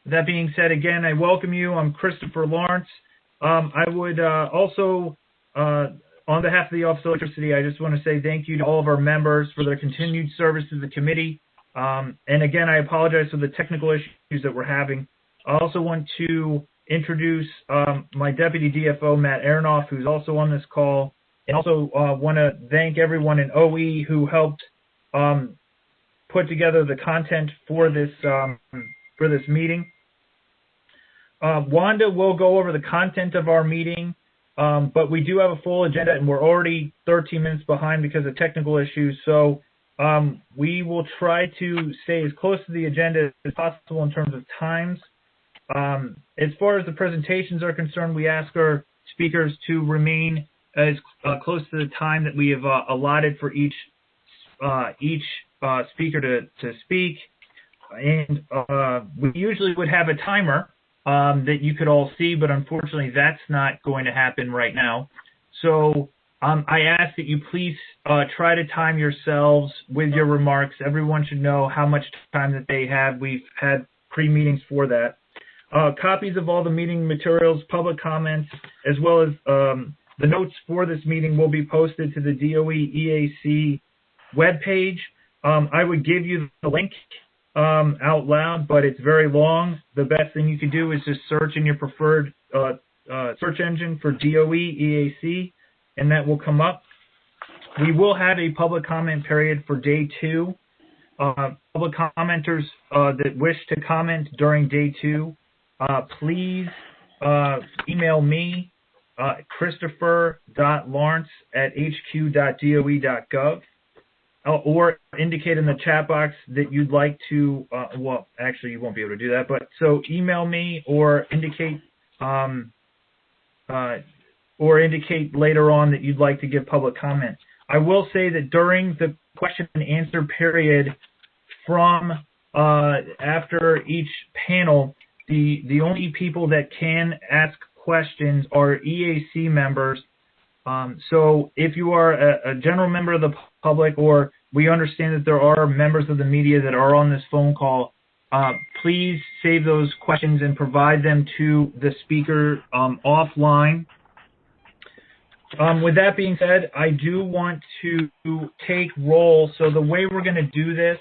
That being said, again, I welcome you. I'm Christopher Lawrence. I would also, on behalf of the Office of Electricity, I just want to say thank you to all of our members for their continued service to the committee. And again, I apologize for the technical issues that we're having. I also want to introduce my Deputy DFO, Matt Aronoff, who's also on this call. And also want to thank everyone in OE who helped put together the content for this meeting. Wanda will go over the content of our meeting, but we do have a full agenda, and we're already 13 minutes behind because of technical issues. So we will try to stay as close to the agenda as possible in terms of times. As far as the presentations are concerned, we ask our speakers to remain as close to the time that we have allotted for each speaker to speak. And we usually would have a timer that you could all see, but unfortunately that's not going to happen right now. So I ask that you please try to time yourselves with your remarks. Everyone should know how much time that they have. We've had pre-meetings for that. Copies of all the meeting materials, public comments, as well as the notes for this meeting will be posted to the DOE EAC webpage. I would give you the link out loud, but it's very long. The best thing you could do is just search in your preferred search engine for DOE EAC, and that will come up. We will have a public comment period for day 2. Public commenters that wish to comment during day 2, please email me, christopher.lawrence@hq.doe.gov, or indicate in the chat box that you'd like to, well, actually you won't be able to do that, but so email me or indicate later on that you'd like to give public comment. I will say that during the question and answer period from after each panel, the only people that can ask questions are EAC members. So if you are a general member of the public, or we understand that there are members of the media that are on this phone call, please save those questions and provide them to the speaker offline. With that being said, I do want to take roll. So the way we're going to do this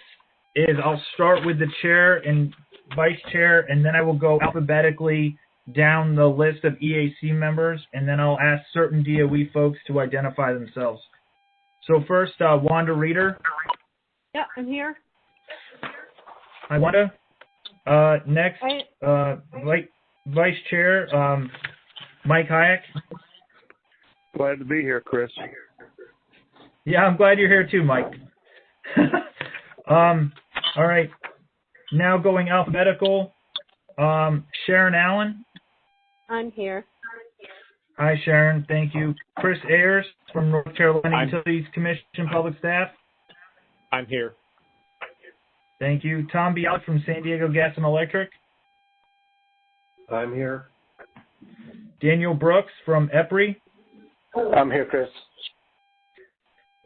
is I'll start with the chair and vice chair, and then I will go alphabetically down the list of EAC members, and then I'll ask certain DOE folks to identify themselves. So first, Wanda Reeder. Yeah, I'm here. Hi, Wanda. Next, Vice Chair, Mike Hayek. Glad to be here, Chris. Yeah, I'm glad you're here too, Mike. All right. Now going alphabetical, Sharon Allen. I'm here. Hi, Sharon. Thank you. Chris Ayers from North Carolina Utilities Commission Public Staff. I'm here. Thank you. Tom Bialik from San Diego Gas and Electric. I'm here. Daniel Brooks from EPRI. I'm here, Chris.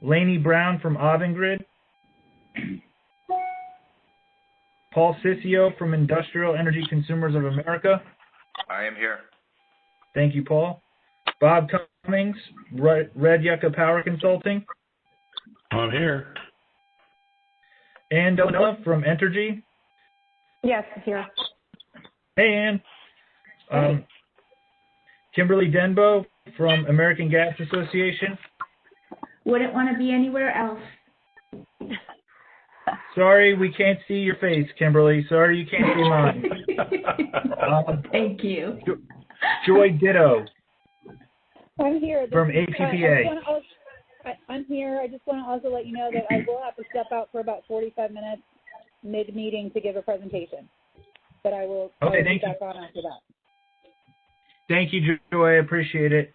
Laney Brown from Avangrid. Paul Ciccio from Industrial Energy Consumers of America. I am here. Thank you, Paul. Bob Cummings, Red Yucca Power Consulting. I'm here. Ann Delanella from Entergy. Yes, here. Hey, Ann. Hey. Kimberly Denbo from American Gas Association. Wouldn't want to be anywhere else. Sorry, we can't see your face, Kimberly. Sorry, you can't see mine. Thank you. Joy Ditto. I'm here. From APPA. I'm here. I just want to also let you know that I will have to step out for about 45 minutes mid-meeting to give a presentation. But I will be back on after that. Thank you, Joy. I appreciate it.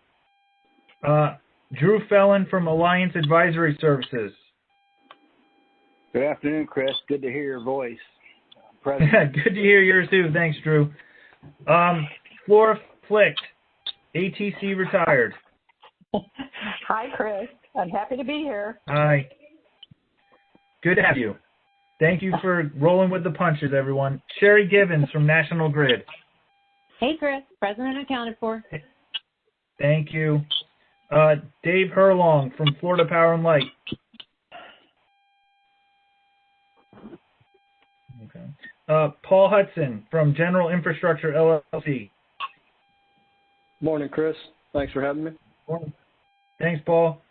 Drew Fellon from Alliance Advisory Services. Good afternoon, Chris. Good to hear your voice. Good to hear yours, too. Thanks, Drew. Flora Flick, ATC retired. Hi, Chris. I'm happy to be here. Hi. Good to have you. Thank you for rolling with the punches, everyone. Sherry Gibbons from National Grid. Hey, Chris. President accounted for. Thank you. Dave Herlong from Florida Power and Light. Okay. Paul Hudson from General Infrastructure LLC. Morning, Chris. Thanks for having me. Morning. Thanks, Paul.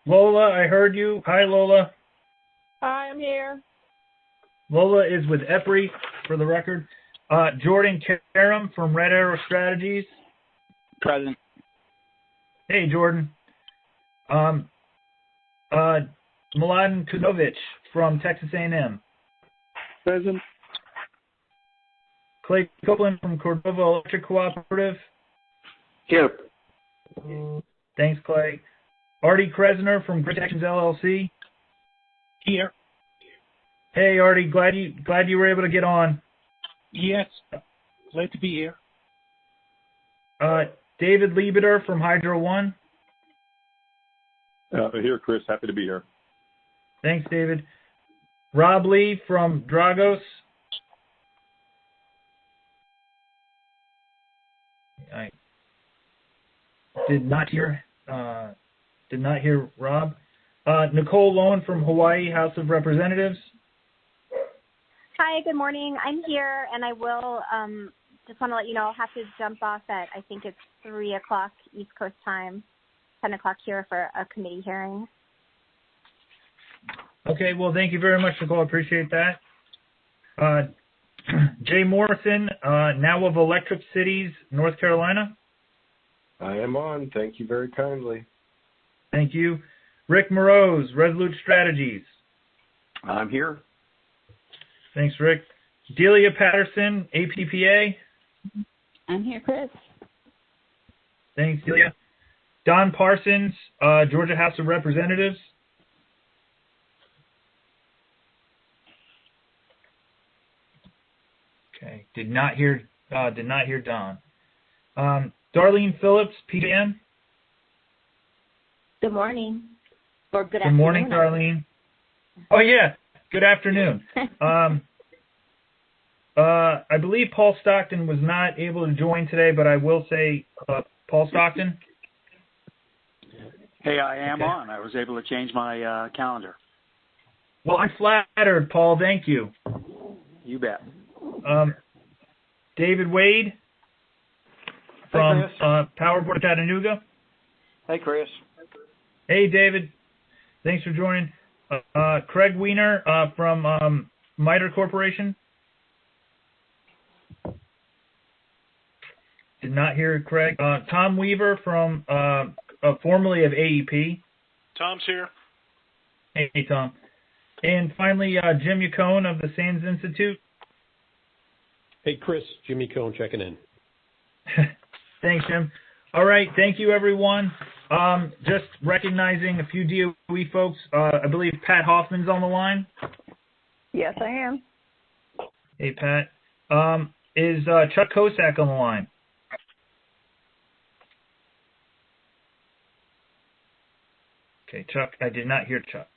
Lola, I heard you. Hi, Lola. Hi, I'm here. Lola is with EPRI, for the record. Jordan Karam from Red Arrow Strategies. Present. Hey, Jordan. Mladen Kudovic from Texas A&M. Present. Clay Copeland from Cordova Electric Cooperative. Here. Thanks, Clay. Artie Kresner from Grid Connections LLC. Here. Hey, Artie. Glad you were able to get on. Yes. Glad to be here. David Liebeter from Hydro One. Here, Chris. Happy to be here. Thanks, David. Rob Lee from Dragos. I did not hear Rob. Nicole Lowen from Hawaii House of Representatives. Hi, good morning. I'm here, and I will just want to let you know I'll have to jump off at, I think it's 3 o'clock East Coast time, 10 o'clock here for a committee hearing. Okay, well, thank you very much, Nicole. I appreciate that. Jay Morrison, now of Electric Cities, North Carolina. I am on. Thank you very kindly. Thank you. Rick Morose, Resolute Strategies. I'm here. Thanks, Rick. Delia Patterson, APPA. I'm here, Chris. Thanks, Delia. Don Parsons, Georgia House of Representatives. Okay, did not hear Don. Darlene Phillips, PJM. Good morning. Or good Good afternoon. morning, Darlene. Oh yeah, good afternoon. I believe Paul Stockton was not able to join today, but I will say, Paul Stockton. Hey, I am Okay. on. I was able to change my calendar. Well, I'm flattered, Paul. Thank you. You bet. David Wade from Power Board Chattanooga. Hey, Chris. Hey, David. Thanks for joining. Craig Weiner from MITRE Corporation. Did not hear Craig. Tom Weaver from formerly of AEP. Tom's here. Hey, Tom. And finally, Jim Yacone of the Sands Institute. Hey, Chris, Jimmy Cohn checking in. Thanks, Jim. All right, thank you, everyone. Just recognizing a few DOE folks. I believe Pat Hoffman's on the line. Yes, I am. Hey, Pat. Is Chuck Kosak on the line? Okay, Chuck. I did not hear Chuck.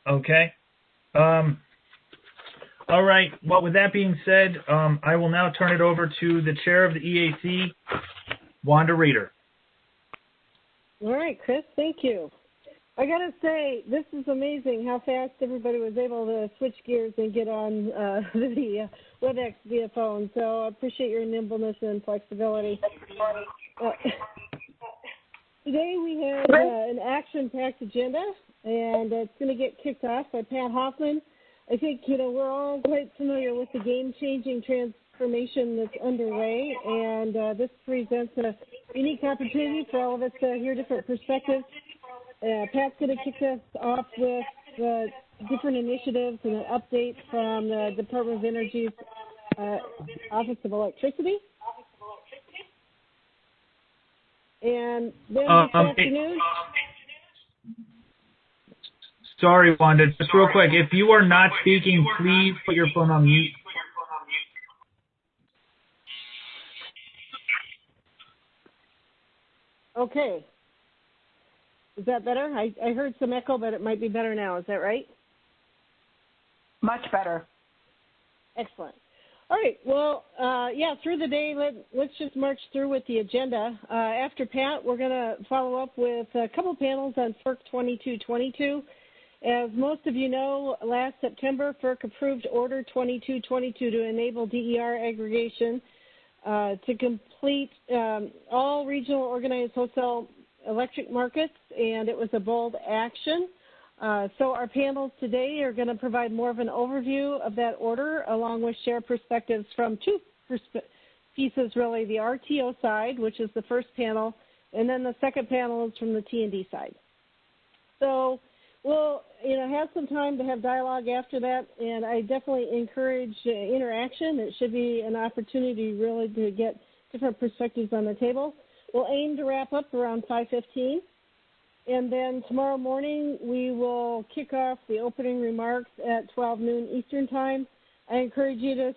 Okay. All right. Well, with that being said, I will now turn it over to the chair of the EAC, Wanda Reeder. All right, Chris, thank you. I got to say, this is amazing how fast everybody was able to switch gears and get on the WebEx via phone. So I appreciate your nimbleness and flexibility. Today we have an action-packed agenda, and it's going to get kicked off by Pat Hoffman. I think, we're all quite familiar with the game-changing transformation that's underway, and this presents a unique opportunity for all of us to hear different perspectives. Pat's going to kick us off with the different initiatives and an update from the Department of Energy's Office of Electricity. And then this afternoon... Sorry, Wanda, just real quick. If you are not speaking, please put your phone on mute. Okay. Is that better? I heard some echo, but it might be better now. Is that right? Much better. Excellent. All right. Well, through the day, let's just march through with the agenda. After Pat, we're going to follow up with a couple panels on FERC 2222. As most of you know, last September, FERC approved Order 2222 to enable DER aggregation to complete all regional organized wholesale electric markets, and it was a bold action. So our panels today are going to provide more of an overview of that order, along with share perspectives from two pieces, really, the RTO side, which is the first panel, and then the second panel is from the T&D side. So we'll have some time to have dialogue after that, and I definitely encourage interaction. It should be an opportunity really to get different perspectives on the table. We'll aim to wrap up around 5:15. And then tomorrow morning, we will kick off the opening remarks at 12 noon Eastern time. I encourage you to,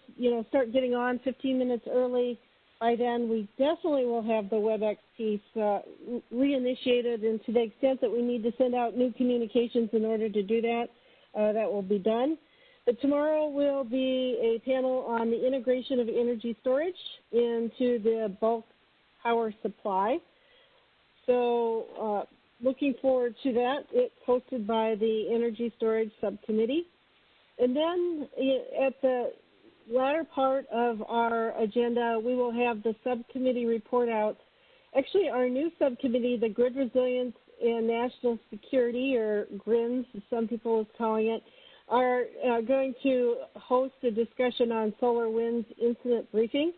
start getting on 15 minutes early. By then, we definitely will have the WebEx piece reinitiated, and to the extent that we need to send out new communications in order to do that, that will be done. But tomorrow will be a panel on the integration of energy storage into the bulk power supply. So, looking forward to that. It's hosted by the Energy Storage Subcommittee. And then at the latter part of our agenda, we will have the subcommittee report out. Actually, our new subcommittee, the Grid Resilience and National Security, or GRINS, as some people are calling it, are going to host a discussion on solar winds incident briefing.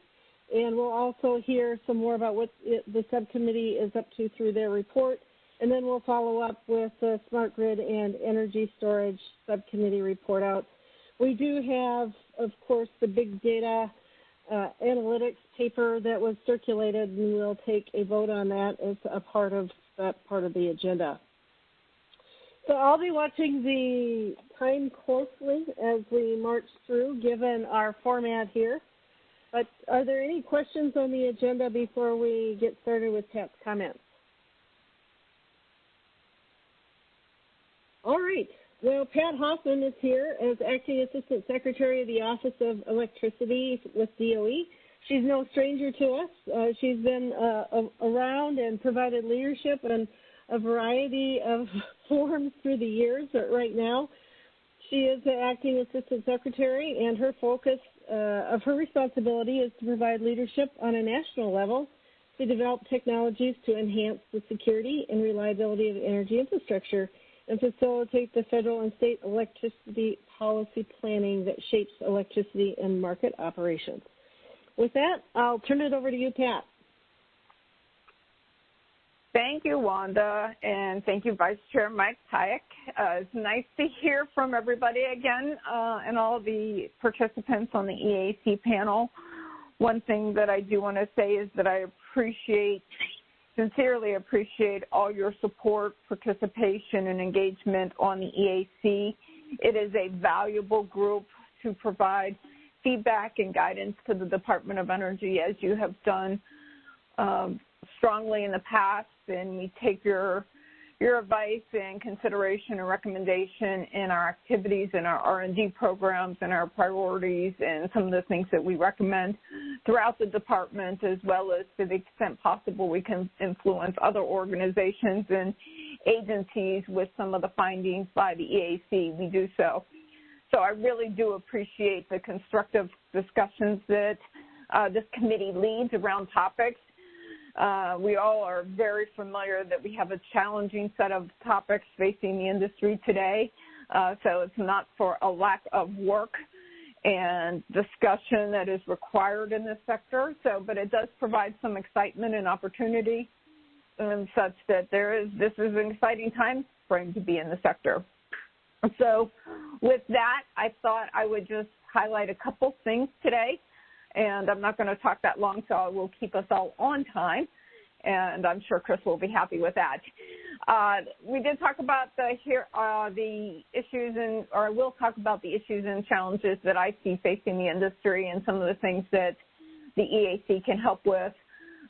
And we'll also hear some more about what the subcommittee is up to through their report. And then we'll follow up with the Smart Grid and Energy Storage Subcommittee report out. We do have, of course, the big data analytics paper that was circulated, and we'll take a vote on that as a part of that part of the agenda. So I'll be watching the time closely as we march through, given our format here. But are there any questions on the agenda before we get started with Pat's comments? All right. Well, Pat Hoffman is here as Acting Assistant Secretary of the Office of Electricity with DOE. She's no stranger to us. She's been around and provided leadership in a variety of forms through the years. But right now, she is the Acting Assistant Secretary, and her focus of her responsibility is to provide leadership on a national level to develop technologies to enhance the security and reliability of energy infrastructure and facilitate the federal and state electricity policy planning that shapes electricity and market operations. With that, I'll turn it over to you, Pat. Thank you, Wanda, and thank you, Vice Chair Mike Hayek. It's nice to hear from everybody again and all the participants on the EAC panel. One thing that I do want to say is that I sincerely appreciate all your support, participation, and engagement on the EAC. It is a valuable group to provide feedback and guidance to the Department of Energy, as you have done strongly in the past, and we take your advice and consideration and recommendation in our activities and our R&D programs and our priorities and some of the things that we recommend throughout the department, as well as to the extent possible we can influence other organizations and agencies with some of the findings by the EAC. We do so. So I really do appreciate the constructive discussions that this committee leads around topics. We all are very familiar that we have a challenging set of topics facing the industry today, so it's not for a lack of work and discussion that is required in this sector. But it does provide some excitement and opportunity, such that this is an exciting time frame to be in the sector. So with that, I thought I would just highlight a couple things today. And I'm not going to talk that long, so I will keep us all on time. And I'm sure Chris will be happy with that. We did talk about the issues, or I will talk about the issues and challenges that I see facing the industry and some of the things that the EAC can help with.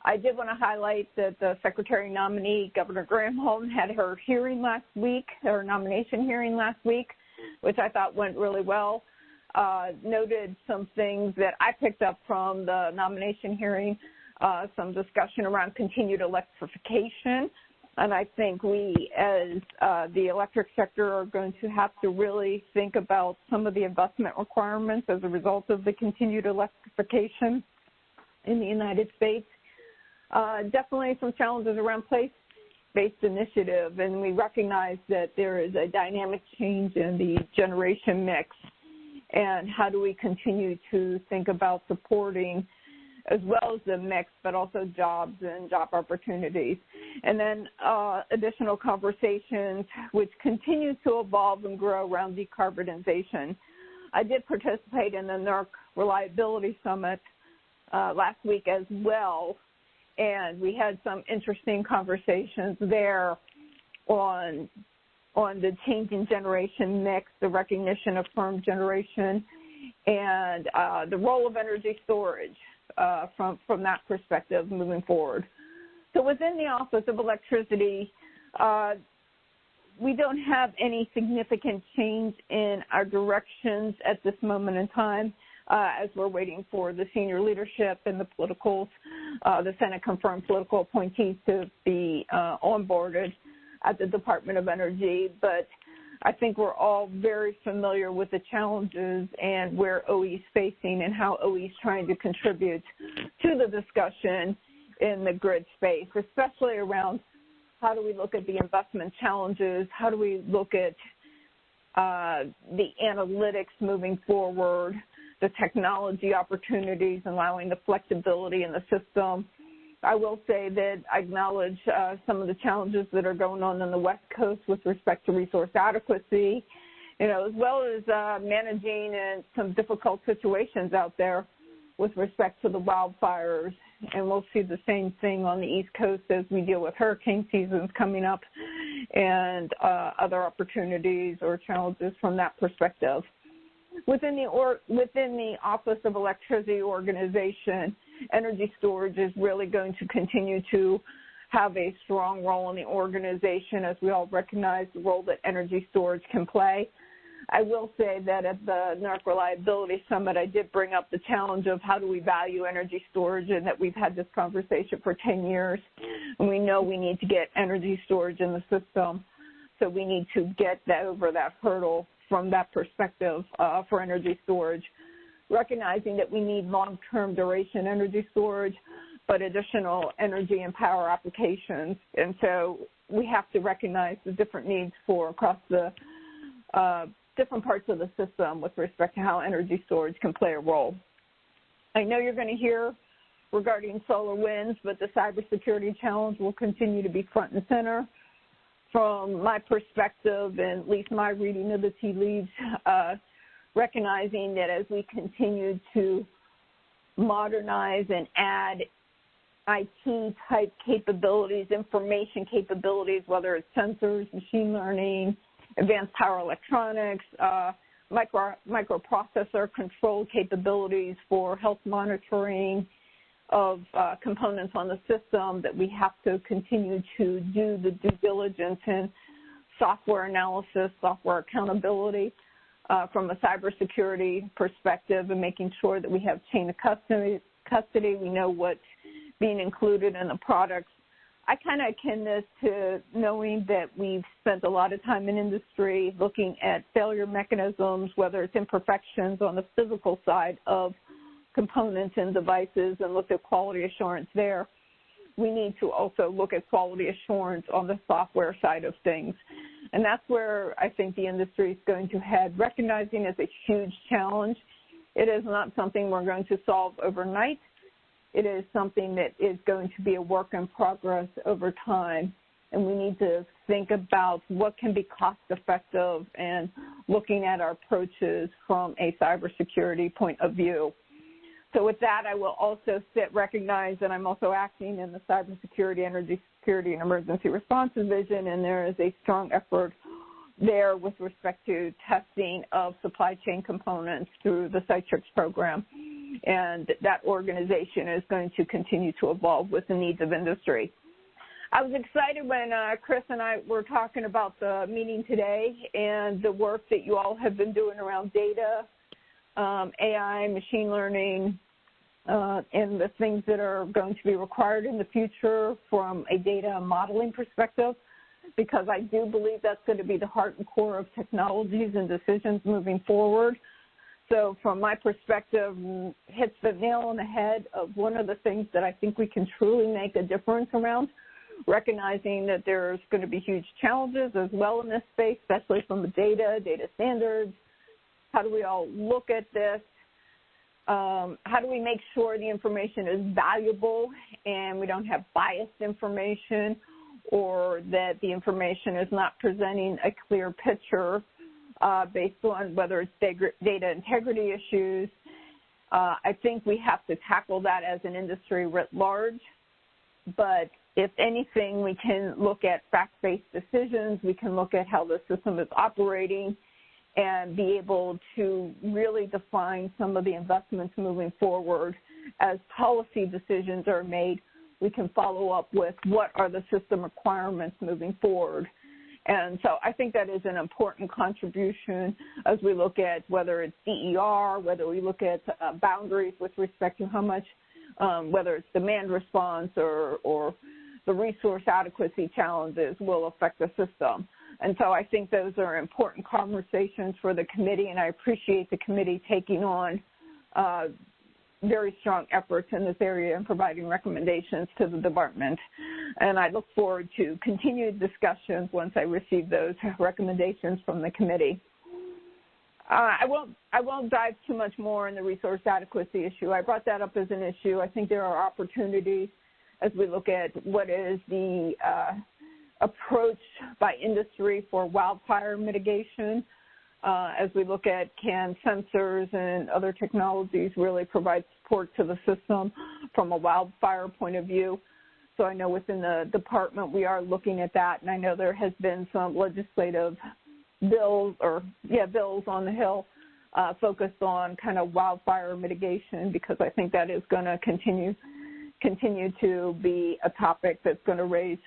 I did want to highlight that the Secretary nominee, Governor Granholm, had her hearing last week, her nomination hearing last week. which I thought went really well. Noted some things that I picked up from the nomination hearing, some discussion around continued electrification. And I think we, as the electric sector, are going to have to really think about some of the investment requirements as a result of the continued electrification in the United States. Definitely some challenges around place-based initiative, and we recognize that there is a dynamic change in the generation mix, and how do we continue to think about supporting as well as the mix, but also jobs and job opportunities. And then additional conversations which continue to evolve and grow around decarbonization. I did participate in the NERC Reliability Summit last week as well, and we had some interesting conversations there on the changing generation mix, the recognition of firm generation, and the role of energy storage from that perspective moving forward. So within the Office of Electricity, we don't have any significant change in our directions at this moment in time as we're waiting for the senior leadership and the politicals, the Senate-confirmed political appointees to be onboarded at the Department of Energy. But I think we're all very familiar with the challenges and where OE is facing and how OE is trying to contribute to the discussion in the grid space, especially around how do we look at the investment challenges, how do we look at the analytics moving forward, the technology opportunities, allowing the flexibility in the system. I will say that I acknowledge some of the challenges that are going on the West Coast with respect to resource adequacy, as well as managing some difficult situations out there with respect to the wildfires. And we'll see the same thing on the East Coast as we deal with hurricane seasons coming up and other opportunities or challenges from that perspective. Within the Office of Electricity organization, energy storage is really going to continue to have a strong role in the organization, as we all recognize the role that energy storage can play. I will say that at the NERC Reliability Summit, I did bring up the challenge of how do we value energy storage, and that we've had this conversation for 10 years, and we know we need to get energy storage in the system, so we need to get that over that hurdle from that perspective for energy storage, recognizing that we need long-term duration energy storage, but additional energy and power applications. And so we have to recognize the different needs for across the different parts of the system with respect to how energy storage can play a role. I know you're going to hear regarding solar winds, but the cybersecurity challenge will continue to be front and center. From my perspective, and at least my reading of the tea leaves, recognizing that as we continue to modernize and add IT-type capabilities, information capabilities, whether it's sensors, machine learning, advanced power electronics, microprocessor control capabilities for health monitoring of components on the system, that we have to continue to do the due diligence and software analysis, software accountability from a cybersecurity perspective, and making sure that we have chain of custody. We know what's being included in the products. I kind of akin this to knowing that we've spent a lot of time in industry looking at failure mechanisms, whether it's imperfections on the physical side of components and devices, and look at quality assurance there. We need to also look at quality assurance on the software side of things. And that's where I think the industry is going to head, recognizing it's a huge challenge. It is not something we're going to solve overnight. It is something that is going to be a work in progress over time. And we need to think about what can be cost effective and looking at our approaches from a cybersecurity point of view. So with that, I will also recognize that I'm also acting in the Cybersecurity, Energy Security, and Emergency Response Division, and there is a strong effort there with respect to testing of supply chain components through the Citrix program. And that organization is going to continue to evolve with the needs of industry. I was excited when Chris and I were talking about the meeting today and the work that you all have been doing around data, AI, machine learning, and the things that are going to be required in the future from a data modeling perspective, because I do believe that's going to be the heart and core of technologies and decisions moving forward. So from my perspective, hits the nail on the head of one of the things that I think we can truly make a difference around, recognizing that there's going to be huge challenges as well in this space, especially from the data standards. How do we all look at this? How do we make sure the information is valuable and we don't have biased information, or that the information is not presenting a clear picture based on whether it's data integrity issues? I think we have to tackle that as an industry writ large. But if anything, we can look at fact-based decisions. We can look at how the system is operating and be able to really define some of the investments moving forward. As policy decisions are made, we can follow up with what are the system requirements moving forward. And so I think that is an important contribution as we look at whether it's DER, whether we look at boundaries with respect to how much, whether it's demand response or the resource adequacy challenges will affect the system. And so I think those are important conversations for the committee, and I appreciate the committee taking on very strong efforts in this area and providing recommendations to the department. And I look forward to continued discussions once I receive those recommendations from the committee. I won't dive too much more in the resource adequacy issue. I brought that up as an issue. I think there are opportunities as we look at what is the approach by industry for wildfire mitigation. As we look at can sensors and other technologies really provide support to the system from a wildfire point of view. So I know within the department we are looking at that, and I know there has been some legislative bills on the Hill focused on kind of wildfire mitigation, because I think that is going to continue to be a topic that's going to raise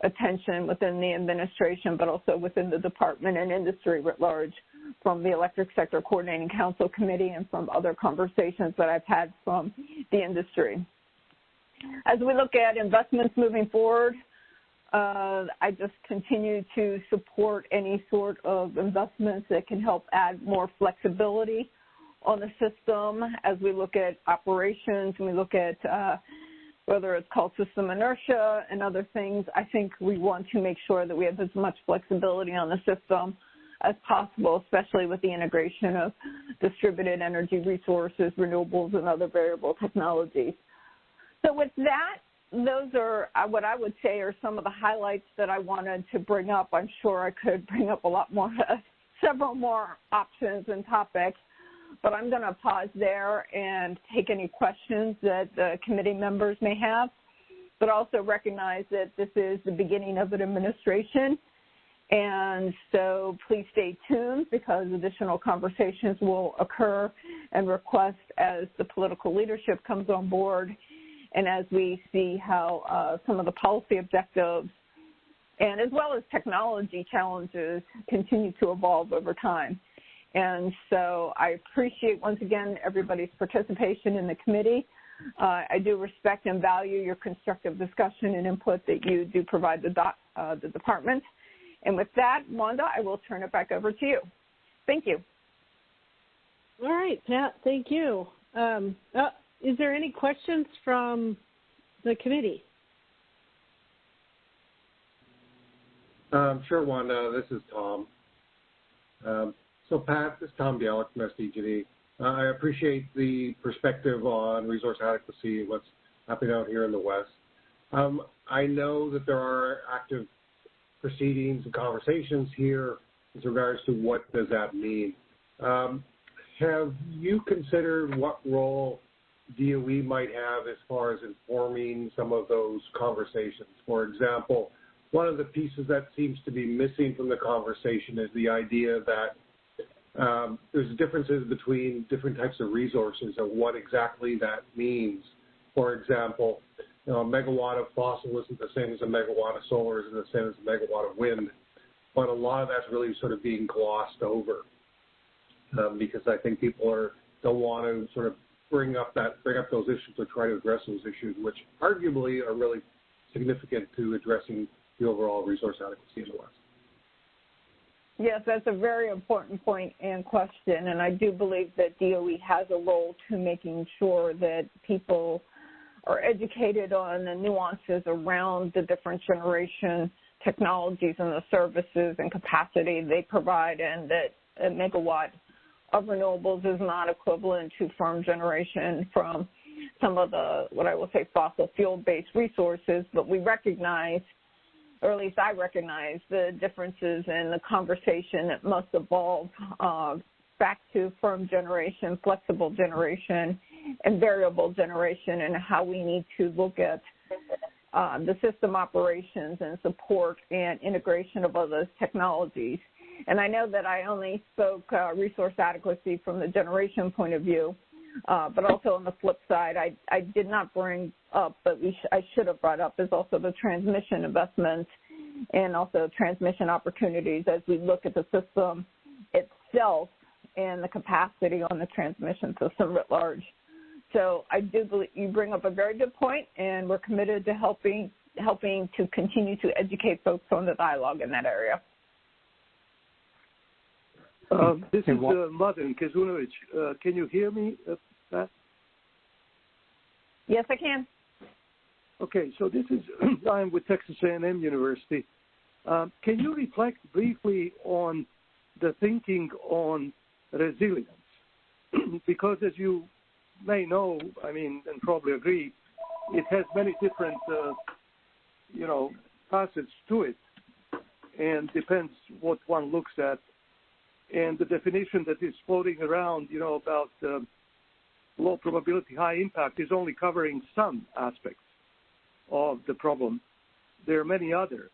attention within the administration, but also within the department and industry writ large, from the Electric Sector Coordinating Council Committee and from other conversations that I've had from the industry. As we look at investments moving forward, I just continue to support any sort of investments that can help add more flexibility on the system as we look at operations and we look at whether it's called system inertia and other things. I think we want to make sure that we have as much flexibility on the system as possible, especially with the integration of distributed energy resources, renewables, and other variable technologies. So with that, those are what I would say are some of the highlights that I wanted to bring up. I'm sure I could bring up a lot more, several more options and topics, but I'm going to pause there and take any questions that the committee members may have, but also recognize that this is the beginning of an administration. And so please stay tuned, because additional conversations will occur and request as the political leadership comes on board and as we see how some of the policy objectives and as well as technology challenges continue to evolve over time. And so I appreciate, once again, everybody's participation in the committee. I do respect and value your constructive discussion and input that you do provide the department. And with that, Wanda, I will turn it back over to you. Thank you. All right, Pat, thank you. Is there any questions from the committee? Sure, Wanda. This is Tom. So, Pat, this is Tom Bialik from SDG&E. I appreciate the perspective on resource adequacy and what's happening out here in the West. I know that there are active proceedings and conversations here with regards to what does that mean. Have you considered what role DOE might have as far as informing some of those conversations? For example, one of the pieces that seems to be missing from the conversation is the idea that there's differences between different types of resources and what exactly that means. For example, a megawatt of fossil isn't the same as a megawatt of solar, isn't the same as a megawatt of wind, but a lot of that's really sort of being glossed over because I think people don't want to sort of bring up those issues or try to address those issues, which arguably are really significant to addressing the overall resource adequacy in the West. Yes, that's a very important point and question, and I do believe that DOE has a role to making sure that people are educated on the nuances around the different generation technologies and the services and capacity they provide, and that a megawatt of renewables is not equivalent to firm generation from some of the, what I will say, fossil fuel-based resources, but we recognize, or at least I recognize, the differences in the conversation that must evolve back to firm generation, flexible generation, and variable generation, and how we need to look at the system operations and support and integration of all those technologies. And I know that I only spoke resource adequacy from the generation point of view, but also on the flip side, I did not bring up, but I should have brought up, is also the transmission investments and also transmission opportunities as we look at the system itself and the capacity on the transmission system writ large. So I do believe you bring up a very good point, and we're committed to helping to continue to educate folks on the dialogue in that area. This is Mladen Kezunovic. Can you hear me, Pat? Yes, I can. Okay, so this is, I'm with Texas A&M University. Can you reflect briefly on the thinking on resilience? Because as you may know, and probably agree, it has many different, facets to it, and depends what one looks at. And the definition that is floating around, about low probability, high impact is only covering some aspects of the problem. There are many other,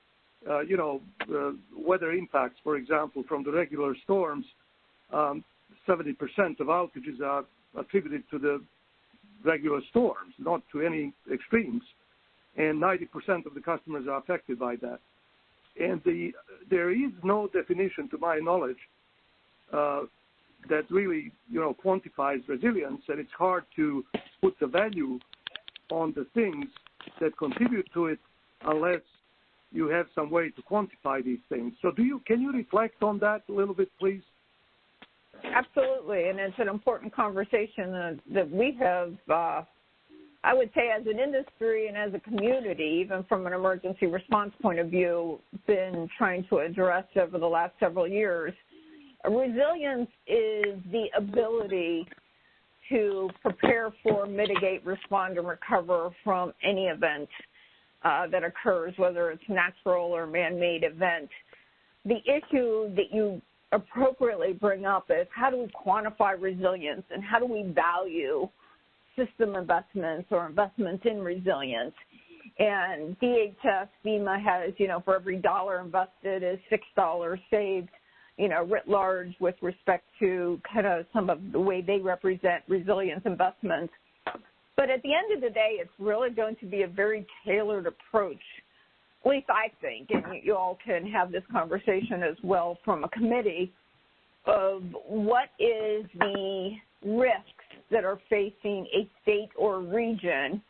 weather impacts, for example, from the regular storms. 70% of outages are attributed to the regular storms, not to any extremes. And 90% of the customers are affected by that. And there is no definition, to my knowledge, that really, quantifies resilience, and it's hard to put the value on the things that contribute to it unless you have some way to quantify these things. So can you reflect on that a little bit, please? Absolutely, and it's an important conversation that we have, I would say, as an industry and as a community, even from an emergency response point of view, been trying to address over the last several years. Resilience is the ability to prepare for, mitigate, respond, and recover from any event that occurs, whether it's natural or man-made event. The issue that you appropriately bring up is how do we quantify resilience and how do we value system investments or investments in resilience? And DHS, FEMA has, for every $1 invested is $6 saved, writ large with respect to kind of some of the way they represent resilience investments. But at the end of the day, it's really going to be a very tailored approach, at least I think, and you all can have this conversation as well from a committee, of what is the risks that are facing a state or region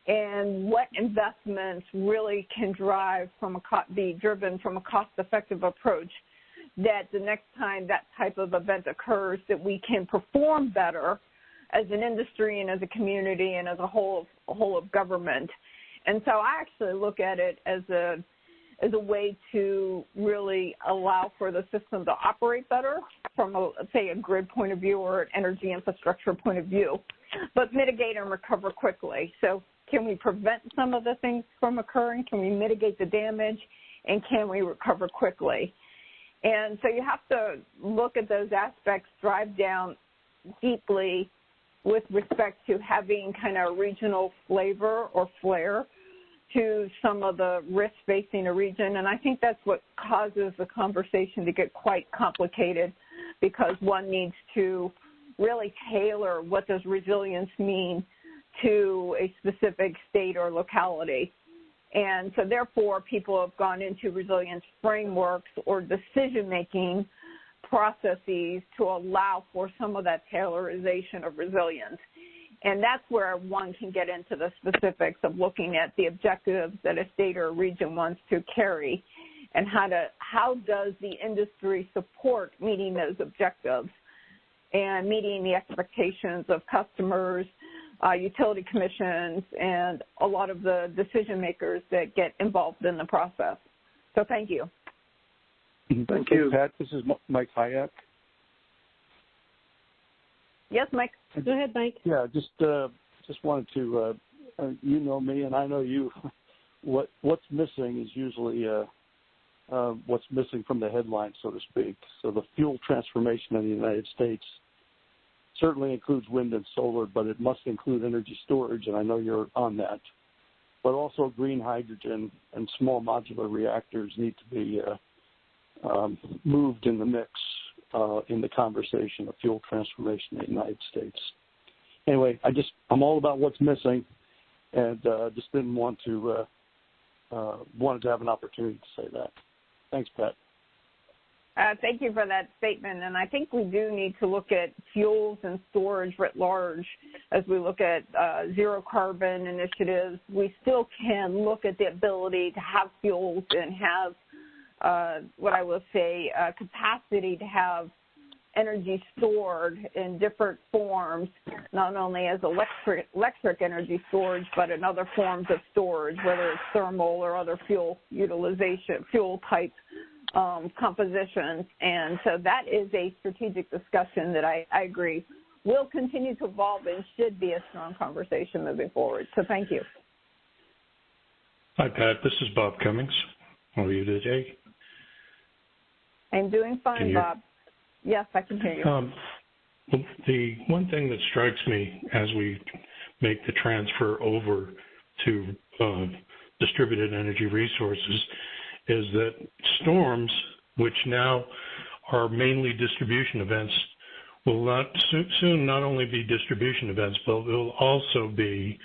and what investments really can be driven from a cost-effective approach, that the next time that type of event occurs, that we can perform better as an industry and as a community and as a whole of government. And so I actually look at it as a way to really allow for the system to operate better from, say, a grid point of view or an energy infrastructure point of view, but mitigate and recover quickly. So can we prevent some of the things from occurring? Can we mitigate the damage? And can we recover quickly? And so you have to look at those aspects, drive down deeply with respect to having kind of regional flavor or flair to some of the risks facing a region. And I think that's what causes the conversation to get quite complicated, because one needs to really tailor what does resilience mean to a specific state or locality. And so therefore, people have gone into resilience frameworks or decision-making processes to allow for some of that tailorization of resilience. And that's where one can get into the specifics of looking at the objectives that a state or a region wants to carry and how does the industry support meeting those objectives and meeting the expectations of customers, utility commissions, and a lot of the decision makers that get involved in the process. So thank you. Thank you. Pat, this is Mike Hayek. Yes, Mike. Go ahead, Mike. Yeah, just wanted to, you know me and I know you. What's missing is usually what's missing from the headline, so to speak. So the fuel transformation in the United States certainly includes wind and solar, but it must include energy storage, and I know you're on that. But also green hydrogen and small modular reactors need to be moved in the mix in the conversation of fuel transformation in the United States. Anyway, I'm all about what's missing, and just didn't want to wanted to have an opportunity to say that. Thanks, Pat. Thank you for that statement. And I think we do need to look at fuels and storage writ large as we look at zero carbon initiatives. We still can look at the ability to have fuels and have what I will say capacity to have energy stored in different forms, not only as electric energy storage, but in other forms of storage, whether it's thermal or other fuel utilization, fuel type compositions. And so that is a strategic discussion that I agree will continue to evolve and should be a strong conversation moving forward. So thank you. Hi, Pat. This is Bob Cummings. How are you today? I'm doing fine, Bob. Yes, I can hear you. The one thing that strikes me as we make the transfer over to distributed energy resources is that storms, which now are mainly distribution events, will soon not only be distribution events, but will also be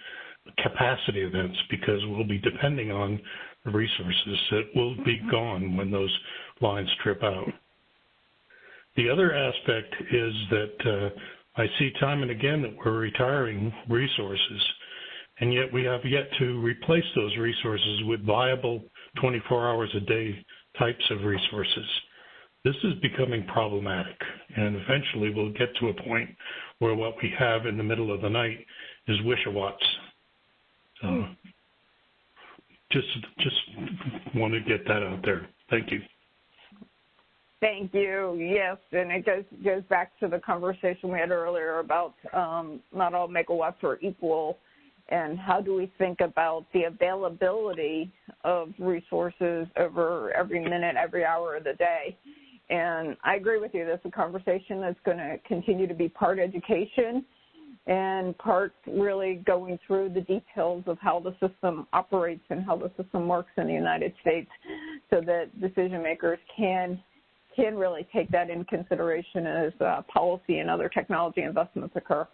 capacity events, because we'll be depending on the resources that will be gone when those lines trip out. The other aspect is that I see time and again that we're retiring resources, and yet we have yet to replace those resources with viable 24 hours a day types of resources. This is becoming problematic, and eventually we'll get to a point where what we have in the middle of the night is wish-a-watts. Just want to get that out there. Thank you. Thank you. Yes, and it goes back to the conversation we had earlier about not all megawatts are equal, and how do we think about the availability of resources over every minute, every hour of the day. And I agree with you. That's a conversation that's going to continue to be part education and part really going through the details of how the system operates and how the system works in the United States, so that decision makers can really take that into consideration as policy and other technology investments occur.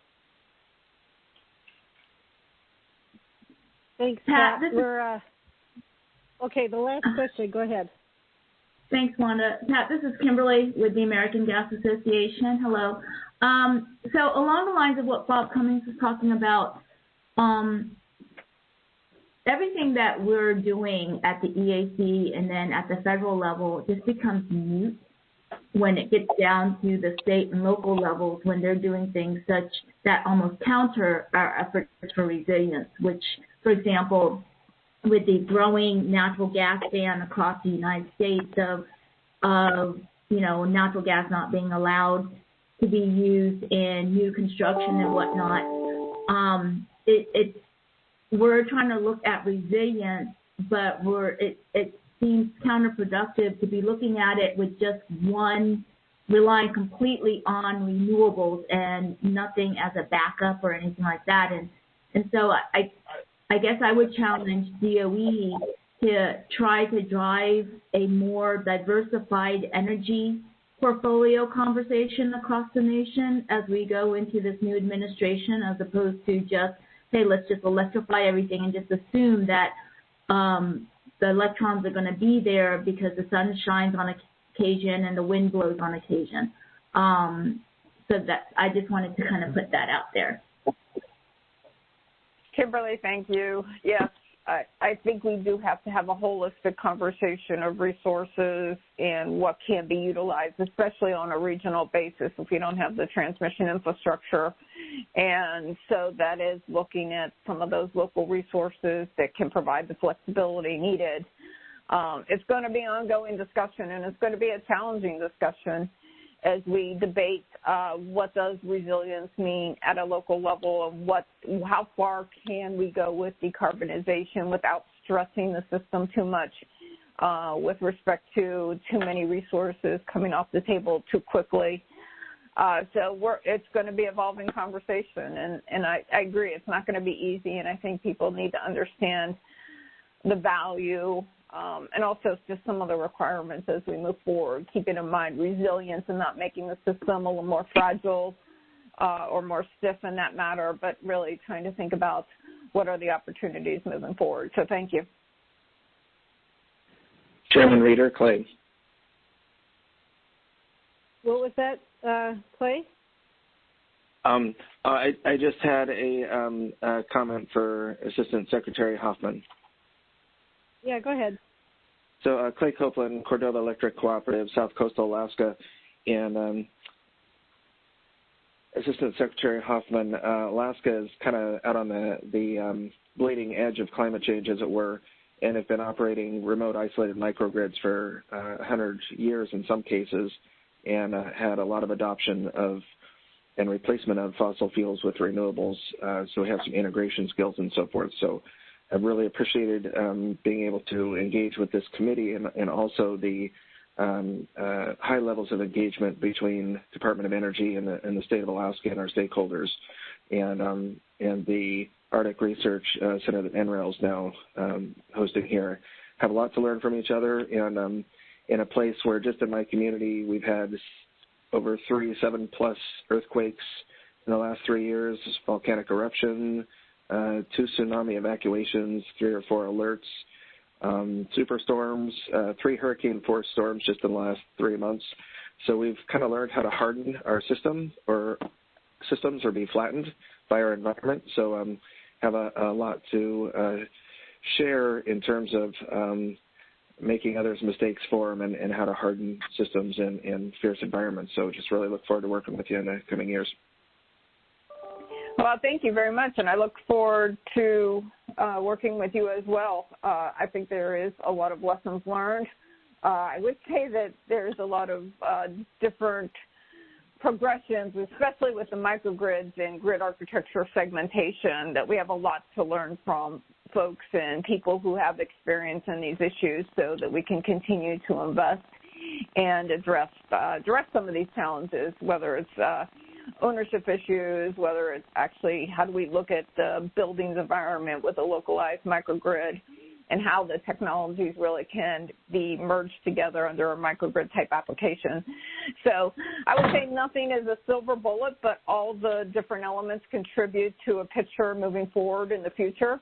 Thanks, Pat. Okay, the last question. Go ahead. Thanks, Wanda. Pat, this is Kimberly with the American Gas Association. Hello. So along the lines of what Bob Cummings was talking about, everything that we're doing at the EAC and then at the federal level just becomes moot when it gets down to the state and local levels, when they're doing things such that almost counter our efforts for resilience, which, for example, with the growing natural gas ban across the United States of natural gas not being allowed to be used in new construction and whatnot, we're trying to look at resilience, but it seems counterproductive to be looking at it with just one, relying completely on renewables and nothing as a backup or anything like that. And so I guess I would challenge DOE to try to drive a more diversified energy portfolio conversation across the nation as we go into this new administration, as opposed to just hey, let's just electrify everything and just assume that the electrons are going to be there because the sun shines on occasion and the wind blows on occasion. So that I just wanted to kind of put that out there. Kimberly, thank you. Yes, I think we do have to have a holistic conversation of resources and what can be utilized, especially on a regional basis if we don't have the transmission infrastructure. And so that is looking at some of those local resources that can provide the flexibility needed. It's going to be an ongoing discussion, and it's going to be a challenging discussion as we debate what does resilience mean at a local level, and how far can we go with decarbonization without stressing the system too much with respect to too many resources coming off the table too quickly. So it's going to be an evolving conversation, and I agree, it's not going to be easy, and I think people need to understand the value and also just some of the requirements as we move forward, keeping in mind resilience and not making the system a little more fragile or more stiff in that matter, but really trying to think about what are the opportunities moving forward. So thank you. Chairman Reader, Clay. What was that, Clay? I just had a comment for Assistant Secretary Hoffman. Yeah, go ahead. So Clay Copeland, Cordova Electric Cooperative, South Coastal Alaska, and Assistant Secretary Hoffman, Alaska is kind of out on the bleeding edge of climate change, as it were, and have been operating remote isolated microgrids for 100 years in some cases, and had a lot of adoption of and replacement of fossil fuels with renewables, so we have some integration skills and so forth. So I've really appreciated being able to engage with this committee and also the high levels of engagement between Department of Energy and the state of Alaska and our stakeholders, and the Arctic Research Center that NREL is now hosting here. Have a lot to learn from each other, and in a place where just in my community we've had over 7+ earthquakes in the last 3 years, volcanic eruption, 2 tsunami evacuations, 3 or 4 alerts, superstorms, 3 hurricane force storms just in the last 3 months. So we've kind of learned how to harden our systems or be flattened by our environment. So have a lot to share in terms of making others' mistakes for them and how to harden systems in fierce environments. So just really look forward to working with you in the coming years. Well, thank you very much, and I look forward to working with you as well. I think there is a lot of lessons learned. I would say that there's a lot of different progressions, especially with the microgrids and grid architecture segmentation, that we have a lot to learn from folks and people who have experience in these issues so that we can continue to invest and address some of these challenges, whether it's ownership issues, whether it's actually how do we look at the buildings environment with a localized microgrid, and how the technologies really can be merged together under a microgrid type application. So I would say nothing is a silver bullet, but all the different elements contribute to a picture moving forward in the future.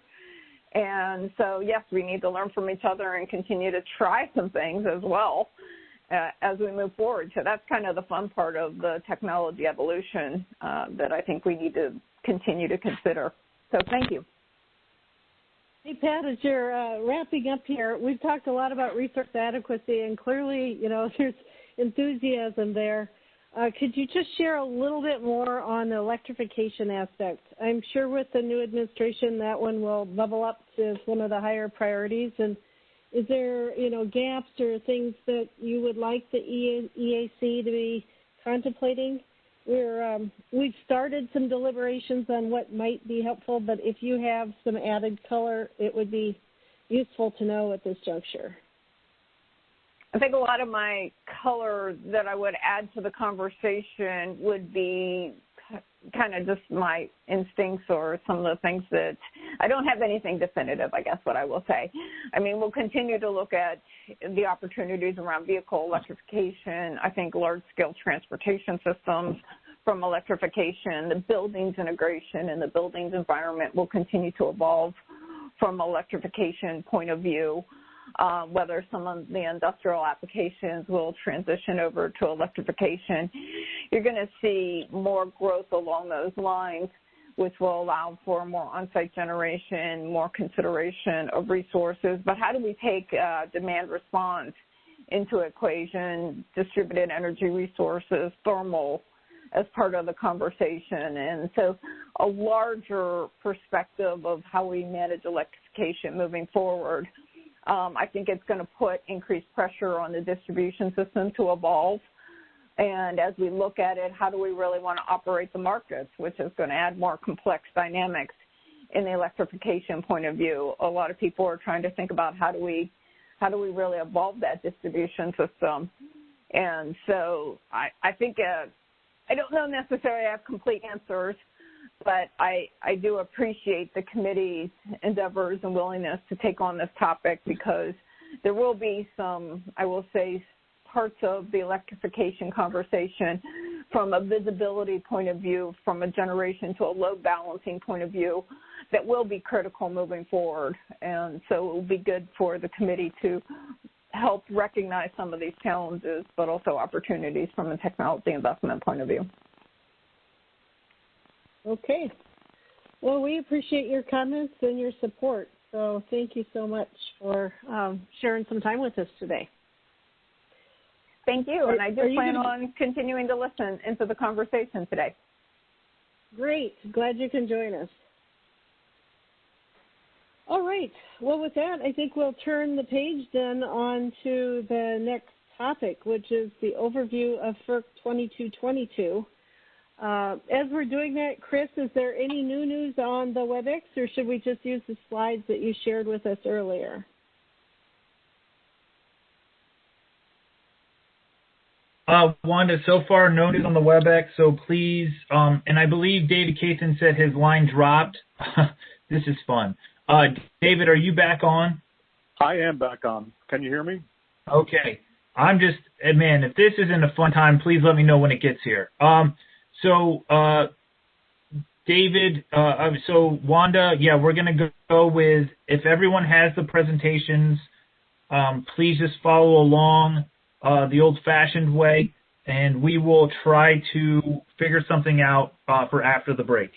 And so, yes, we need to learn from each other and continue to try some things as well as we move forward. So that's kind of the fun part of the technology evolution that I think we need to continue to consider. So thank you. Hey, Pat, as you're wrapping up here, we've talked a lot about resource adequacy, and clearly, there's enthusiasm there. Could you just share a little bit more on the electrification aspect? I'm sure with the new administration, that one will level up to one of the higher priorities. And is there, gaps or things that you would like the EAC to be contemplating? We've started some deliberations on what might be helpful, but if you have some added color, it would be useful to know at this juncture. I think a lot of my color that I would add to the conversation would be kind of just my instincts or some of the things that I don't have anything definitive, I guess what I will say. I mean, we'll continue to look at the opportunities around vehicle electrification. I think large-scale transportation systems from electrification. The buildings integration and the buildings environment will continue to evolve from electrification point of view, whether some of the industrial applications will transition over to electrification. You're going to see more growth along those lines, which will allow for more on-site generation, more consideration of resources. But how do we take demand response into equation, distributed energy resources, thermal, as part of the conversation? And so a larger perspective of how we manage electrification moving forward. I think it's going to put increased pressure on the distribution system to evolve. And as we look at it, how do we really want to operate the markets, which is going to add more complex dynamics in the electrification point of view. A lot of people are trying to think about how do we really evolve that distribution system. And so I think I don't know necessarily I have complete answers, but I do appreciate the committee's endeavors and willingness to take on this topic, because there will be some, I will say, parts of the electrification conversation from a visibility point of view, from a generation to a load balancing point of view, that will be critical moving forward. And so it will be good for the committee to help recognize some of these challenges, but also opportunities from a technology investment point of view. Okay. Well, we appreciate your comments and your support. So thank you so much for sharing some time with us today. Thank you. And I do plan on continuing to listen into the conversation today. Great. Glad you can join us. All right. Well, with that, I think we'll turn the page then on to the next topic, which is the overview of FERC 2222. As we're doing that, Chris, is there any new news on the WebEx, or should we just use the slides that you shared with us earlier? Wanda, so far no news on the WebEx, so please, and I believe David Cason said his line dropped. This is fun. David, are you back on? I am back on. Can you hear me? Okay. I'm just, man, if this isn't a fun time, please let me know when it gets here. David, so Wanda, yeah, we're going to go with, if everyone has the presentations, please just follow along the old-fashioned way, and we will try to figure something out for after the break.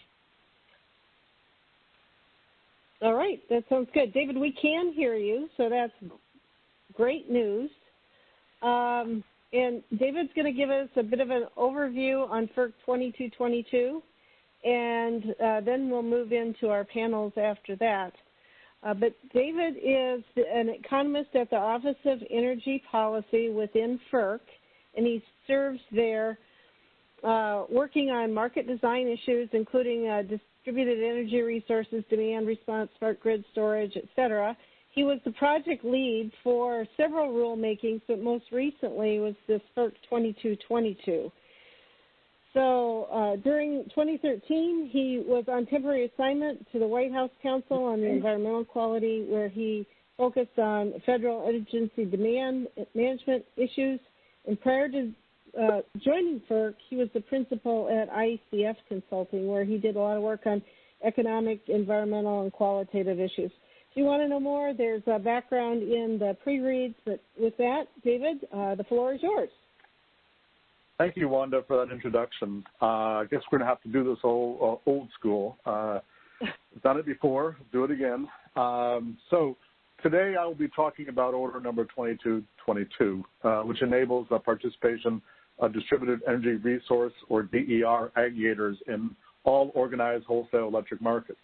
All right, that sounds good. David, we can hear you, so that's great news. And David's going to give us a bit of an overview on FERC 2222, and then we'll move into our panels after that. But David is an economist at the Office of Energy Policy within FERC, and he serves there working on market design issues, including distributed energy resources, demand response, smart grid storage, et cetera. He was the project lead for several rulemakings, but most recently was this FERC 2222. So during 2013, he was on temporary assignment to the White House Council on the Environmental Quality, where he focused on federal agency demand management issues. And prior to joining FERC, he was the principal at ICF Consulting, where he did a lot of work on economic, environmental, and qualitative issues. If you want to know more, there's a background in the pre-reads. But with that, David, the floor is yours. Thank you, Wanda, for that introduction. I guess we're going to have to do this old school. Done it before, do it again. So today I will be talking about Order Number 2222, which enables the participation of distributed energy resource, or DER, aggregators in all organized wholesale electric markets.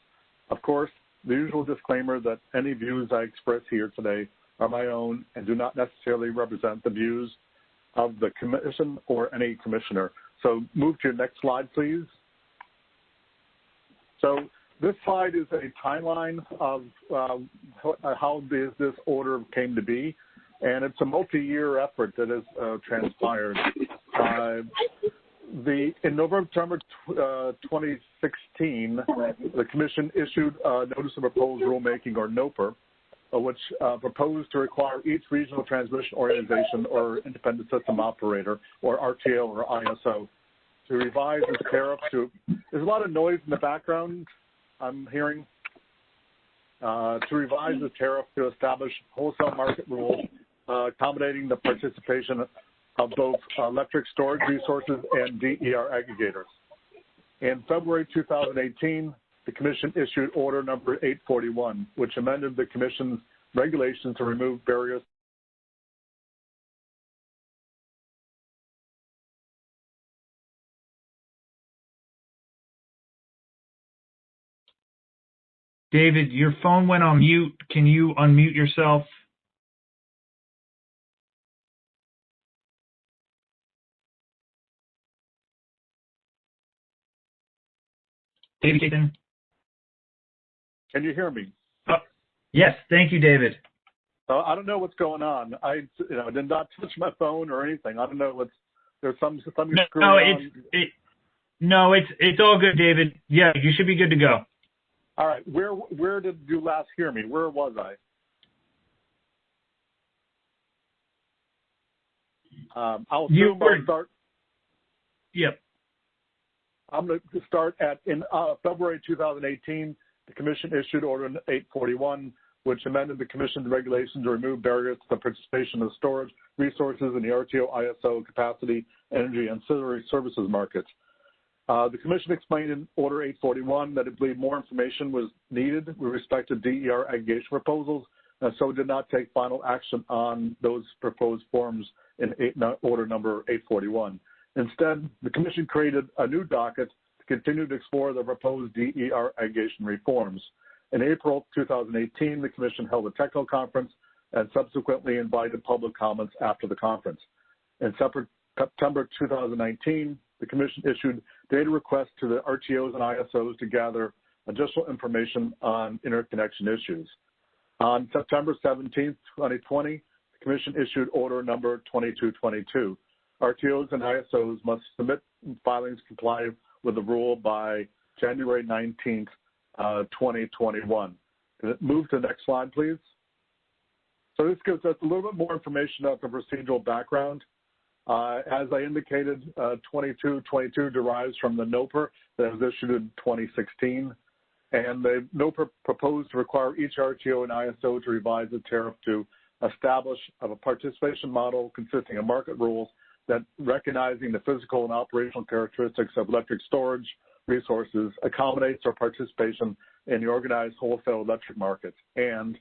Of course, the usual disclaimer that any views I express here today are my own and do not necessarily represent the views of the Commission or any commissioner. So move to your next slide, please. So this slide is a timeline of how this order came to be, and it's a multi-year effort that has transpired. In November 2016, the Commission issued a Notice of Proposed Rulemaking, or NOPR, which proposed to require each regional transmission organization or independent system operator, or RTO or ISO, to revise its tariff to, there's a lot of noise in the background I'm hearing, to revise the tariff to establish wholesale market rules accommodating the participation of both electric storage resources and DER aggregators. In February 2018, the Commission issued Order Number 841, which amended the Commission's regulations to remove barriers. David, your phone went on mute. Can you unmute yourself? David Keaton? Can you hear me? Yes, thank you, David. I don't know what's going on. I did not touch my phone or anything. I don't know what's, there's something screwing on. No, it's all good, David. Yeah, you should be good to go. All right. Where did you last hear me? Where was I? I'll start. Yep. I'm going to start in February 2018. The Commission issued Order 841, which amended the Commission's regulations to remove barriers to the participation of storage resources in the RTO ISO capacity energy ancillary services markets. The Commission explained in Order 841 that it believed more information was needed with respect to DER aggregation proposals, and so did not take final action on those proposed forms in Order Number 841. Instead, the Commission created a new docket to continue to explore the proposed DER aggregation reforms. In April 2018, the Commission held a technical conference and subsequently invited public comments after the conference. In September 2019, the Commission issued data requests to the RTOs and ISOs to gather additional information on interconnection issues. On September 17, 2020, the Commission issued Order Number 2222. RTOs and ISOs must submit filings comply with the rule by January 19, 2021. Can it move to the next slide, please? So this gives us a little bit more information about the procedural background. As I indicated, 2222 derives from the NOPR that was issued in 2016. And the NOPR proposed to require each RTO and ISO to revise the tariff to establish a participation model consisting of market rules that recognizing the physical and operational characteristics of electric storage resources accommodates our participation in the organized wholesale electric markets and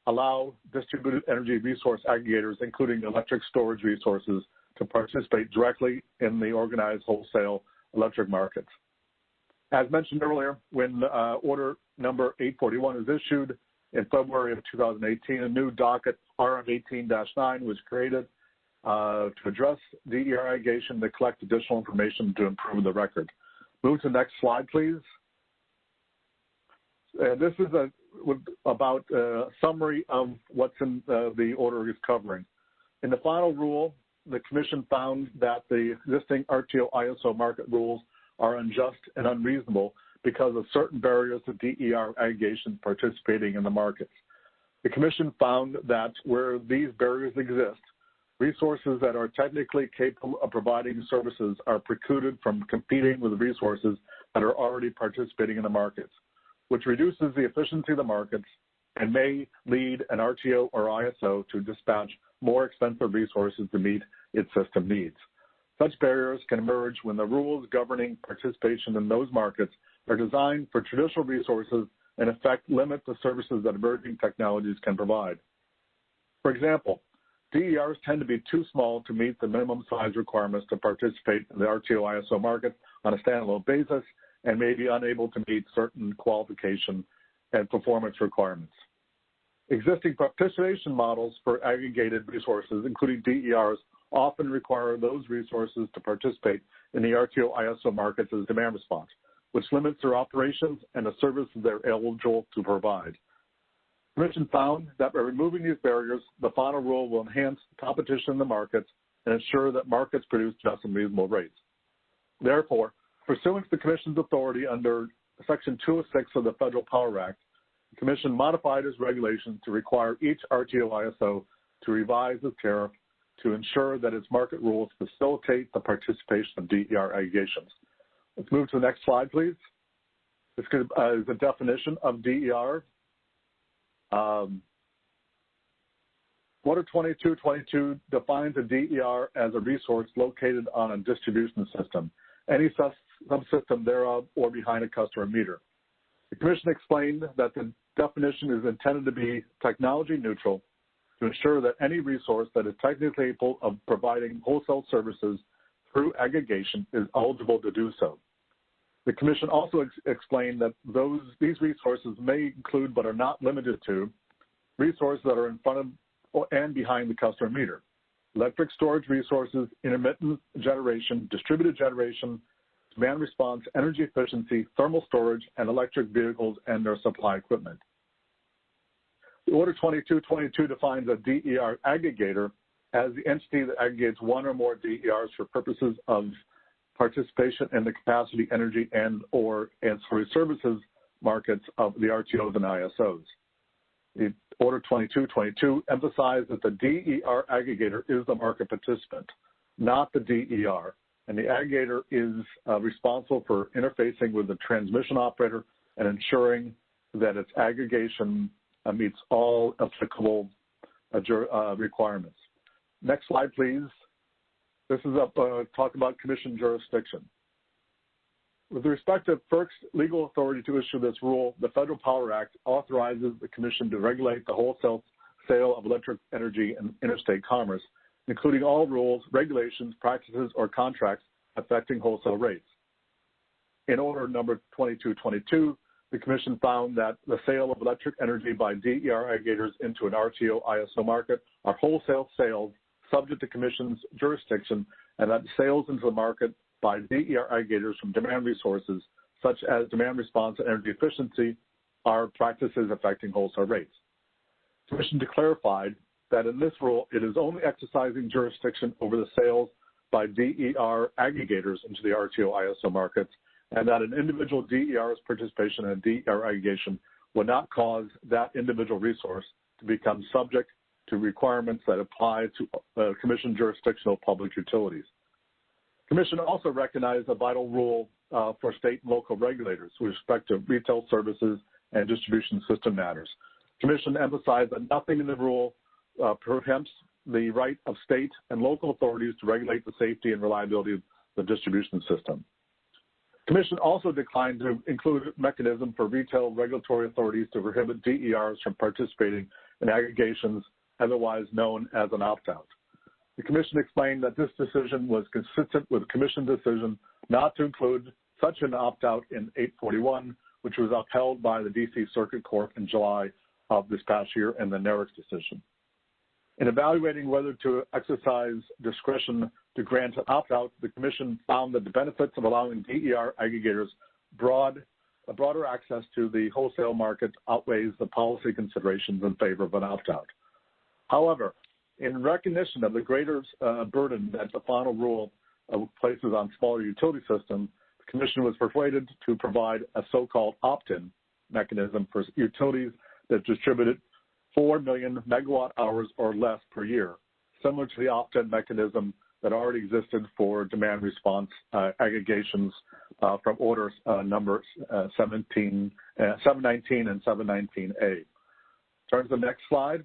allow distributed energy resource aggregators, including electric storage resources, to participate directly in the organized wholesale electric markets. As mentioned earlier, when Order Number 841 was issued in February of 2018, a new docket, RM18-9, was created to address DER aggregation to collect additional information to improve the record. Move to the next slide, please. This is about a summary of what's in the order is covering. In the final rule, the Commission found that the existing RTO ISO market rules are unjust and unreasonable because of certain barriers to DER aggregation participating in the markets. The Commission found that where these barriers exist, resources that are technically capable of providing services are precluded from competing with resources that are already participating in the markets, which reduces the efficiency of the markets and may lead an RTO or ISO to dispatch more expensive resources to meet its system needs. Such barriers can emerge when the rules governing participation in those markets are designed for traditional resources and in effect limit the services that emerging technologies can provide. For example, DERs tend to be too small to meet the minimum size requirements to participate in the RTO ISO market on a standalone basis and may be unable to meet certain qualification and performance requirements. Existing participation models for aggregated resources, including DERs, often require those resources to participate in the RTO ISO markets as demand response, which limits their operations and the services they're eligible to provide. The Commission found that by removing these barriers, the final rule will enhance competition in the markets and ensure that markets produce just and reasonable rates. Therefore, pursuant to the Commission's authority under Section 206 of the Federal Power Act, the Commission modified its regulations to require each RTO ISO to revise the tariff to ensure that its market rules facilitate the participation of DER aggregations. Let's move to the next slide, please. This is the definition of DER. Order 2222 defines a DER as a resource located on a distribution system, any subsystem thereof or behind a customer meter. The Commission explained that the definition is intended to be technology neutral to ensure that any resource that is technically capable of providing wholesale services through aggregation is eligible to do so. The Commission also explained that these resources may include but are not limited to resources that are in front of and behind the customer meter, electric storage resources, intermittent generation, distributed generation, demand response, energy efficiency, thermal storage, and electric vehicles and their supply equipment. The Order 2222 defines a DER aggregator as the entity that aggregates one or more DERs for purposes of participation in the capacity, energy, and/or ancillary services markets of the RTOs and ISOs. The Order 2222 emphasized that the DER aggregator is the market participant, not the DER, and the aggregator is responsible for interfacing with the transmission operator and ensuring that its aggregation meets all applicable requirements. Next slide, please. This is talk about Commission jurisdiction. With respect to FERC's legal authority to issue this rule, the Federal Power Act authorizes the Commission to regulate the wholesale sale of electric energy and interstate commerce, including all rules, regulations, practices, or contracts affecting wholesale rates. In Order number 2222, the Commission found that the sale of electric energy by DER aggregators into an RTO ISO market are wholesale sales subject to Commission's jurisdiction, and that sales into the market by DER aggregators from demand resources, such as demand response and energy efficiency, are practices affecting wholesale rates. The Commission clarified that in this rule, it is only exercising jurisdiction over the sales by DER aggregators into the RTO ISO markets, and that an individual DER's participation in a DER aggregation would not cause that individual resource to become subject to requirements that apply to Commission jurisdictional public utilities. The Commission also recognized a vital role for state and local regulators with respect to retail services and distribution system matters. The Commission emphasized that nothing in the rule prohibits the right of state and local authorities to regulate the safety and reliability of the distribution system. The Commission also declined to include a mechanism for retail regulatory authorities to prohibit DERs from participating in aggregations, otherwise known as an opt-out. The Commission explained that this decision was consistent with the Commission decision not to include such an opt-out in 841, which was upheld by the D.C. Circuit Court in July of this past year in the NERICS decision. In evaluating whether to exercise discretion to grant an opt-out, the Commission found that the benefits of allowing DER aggregators broader access to the wholesale market outweighs the policy considerations in favor of an opt-out. However, in recognition of the greater burden that the final rule places on smaller utility systems, the Commission was persuaded to provide a so-called opt-in mechanism for utilities that distributed 4 million megawatt hours or less per year, similar to the opt-in mechanism that already existed for demand response aggregations from orders numbers 719 and 719A. Turn to the next slide.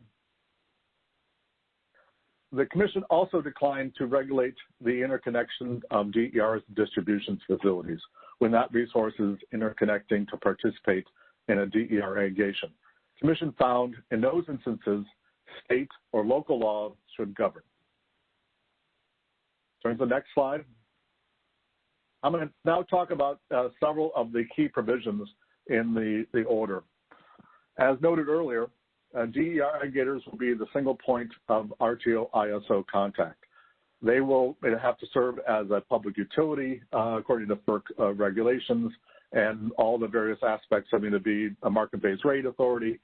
The Commission also declined to regulate the interconnection of DER's distribution facilities when that resource is interconnecting to participate in a DER aggregation. The Commission found in those instances, state or local law should govern. Turn to the next slide. I'm going to now talk about several of the key provisions in the order. As noted earlier, DER aggregators will be the single point of RTO ISO contact. They will have to serve as a public utility according to FERC regulations and all the various aspects having to be a market-based rate authority,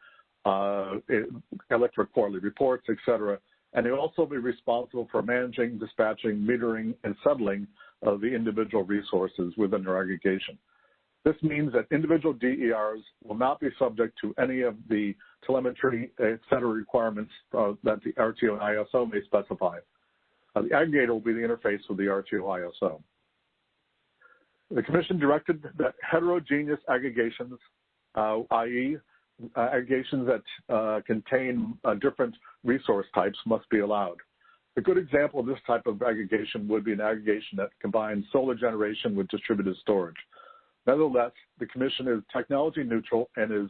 electric quarterly reports, et cetera. And they'll also be responsible for managing, dispatching, metering, and settling of the individual resources within their aggregation. This means that individual DERs will not be subject to any of the telemetry, et cetera, requirements that the RTO and ISO may specify. The aggregator will be the interface with the RTO ISO. The Commission directed that heterogeneous aggregations, i.e. aggregations that contain different resource types, must be allowed. A good example of this type of aggregation would be an aggregation that combines solar generation with distributed storage. Nevertheless, the Commission is technology neutral and is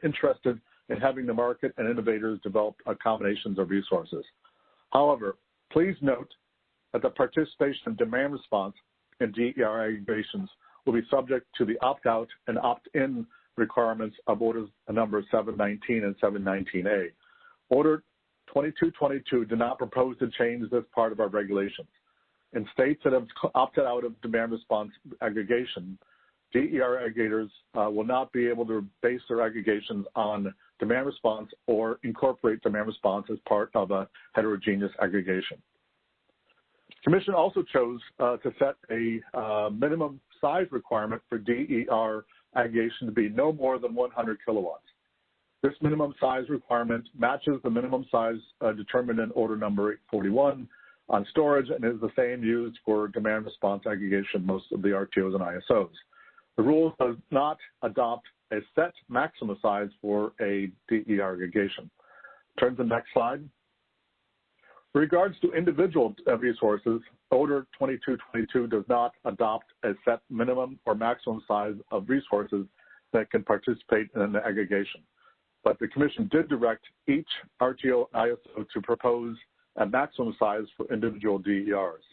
interested in having the market and innovators develop combinations of resources. However, please note that the participation in demand response in DER aggregations will be subject to the opt-out and opt-in requirements of orders numbers 719 and 719A. Order 2222 did not propose to change this part of our regulations. In states that have opted out of demand response aggregation, DER aggregators will not be able to base their aggregations on demand response or incorporate demand response as part of a heterogeneous aggregation. The Commission also chose to set a minimum size requirement for DER aggregation to be no more than 100 kilowatts. This minimum size requirement matches the minimum size determined in order number 841 on storage and is the same used for demand response aggregation most of the RTOs and ISOs. The rule does not adopt a set maximum size for a DER aggregation. Turn to the next slide. With regards to individual resources, Order 2222 does not adopt a set minimum or maximum size of resources that can participate in an aggregation. But the Commission did direct each RTO ISO to propose a maximum size for individual DERs.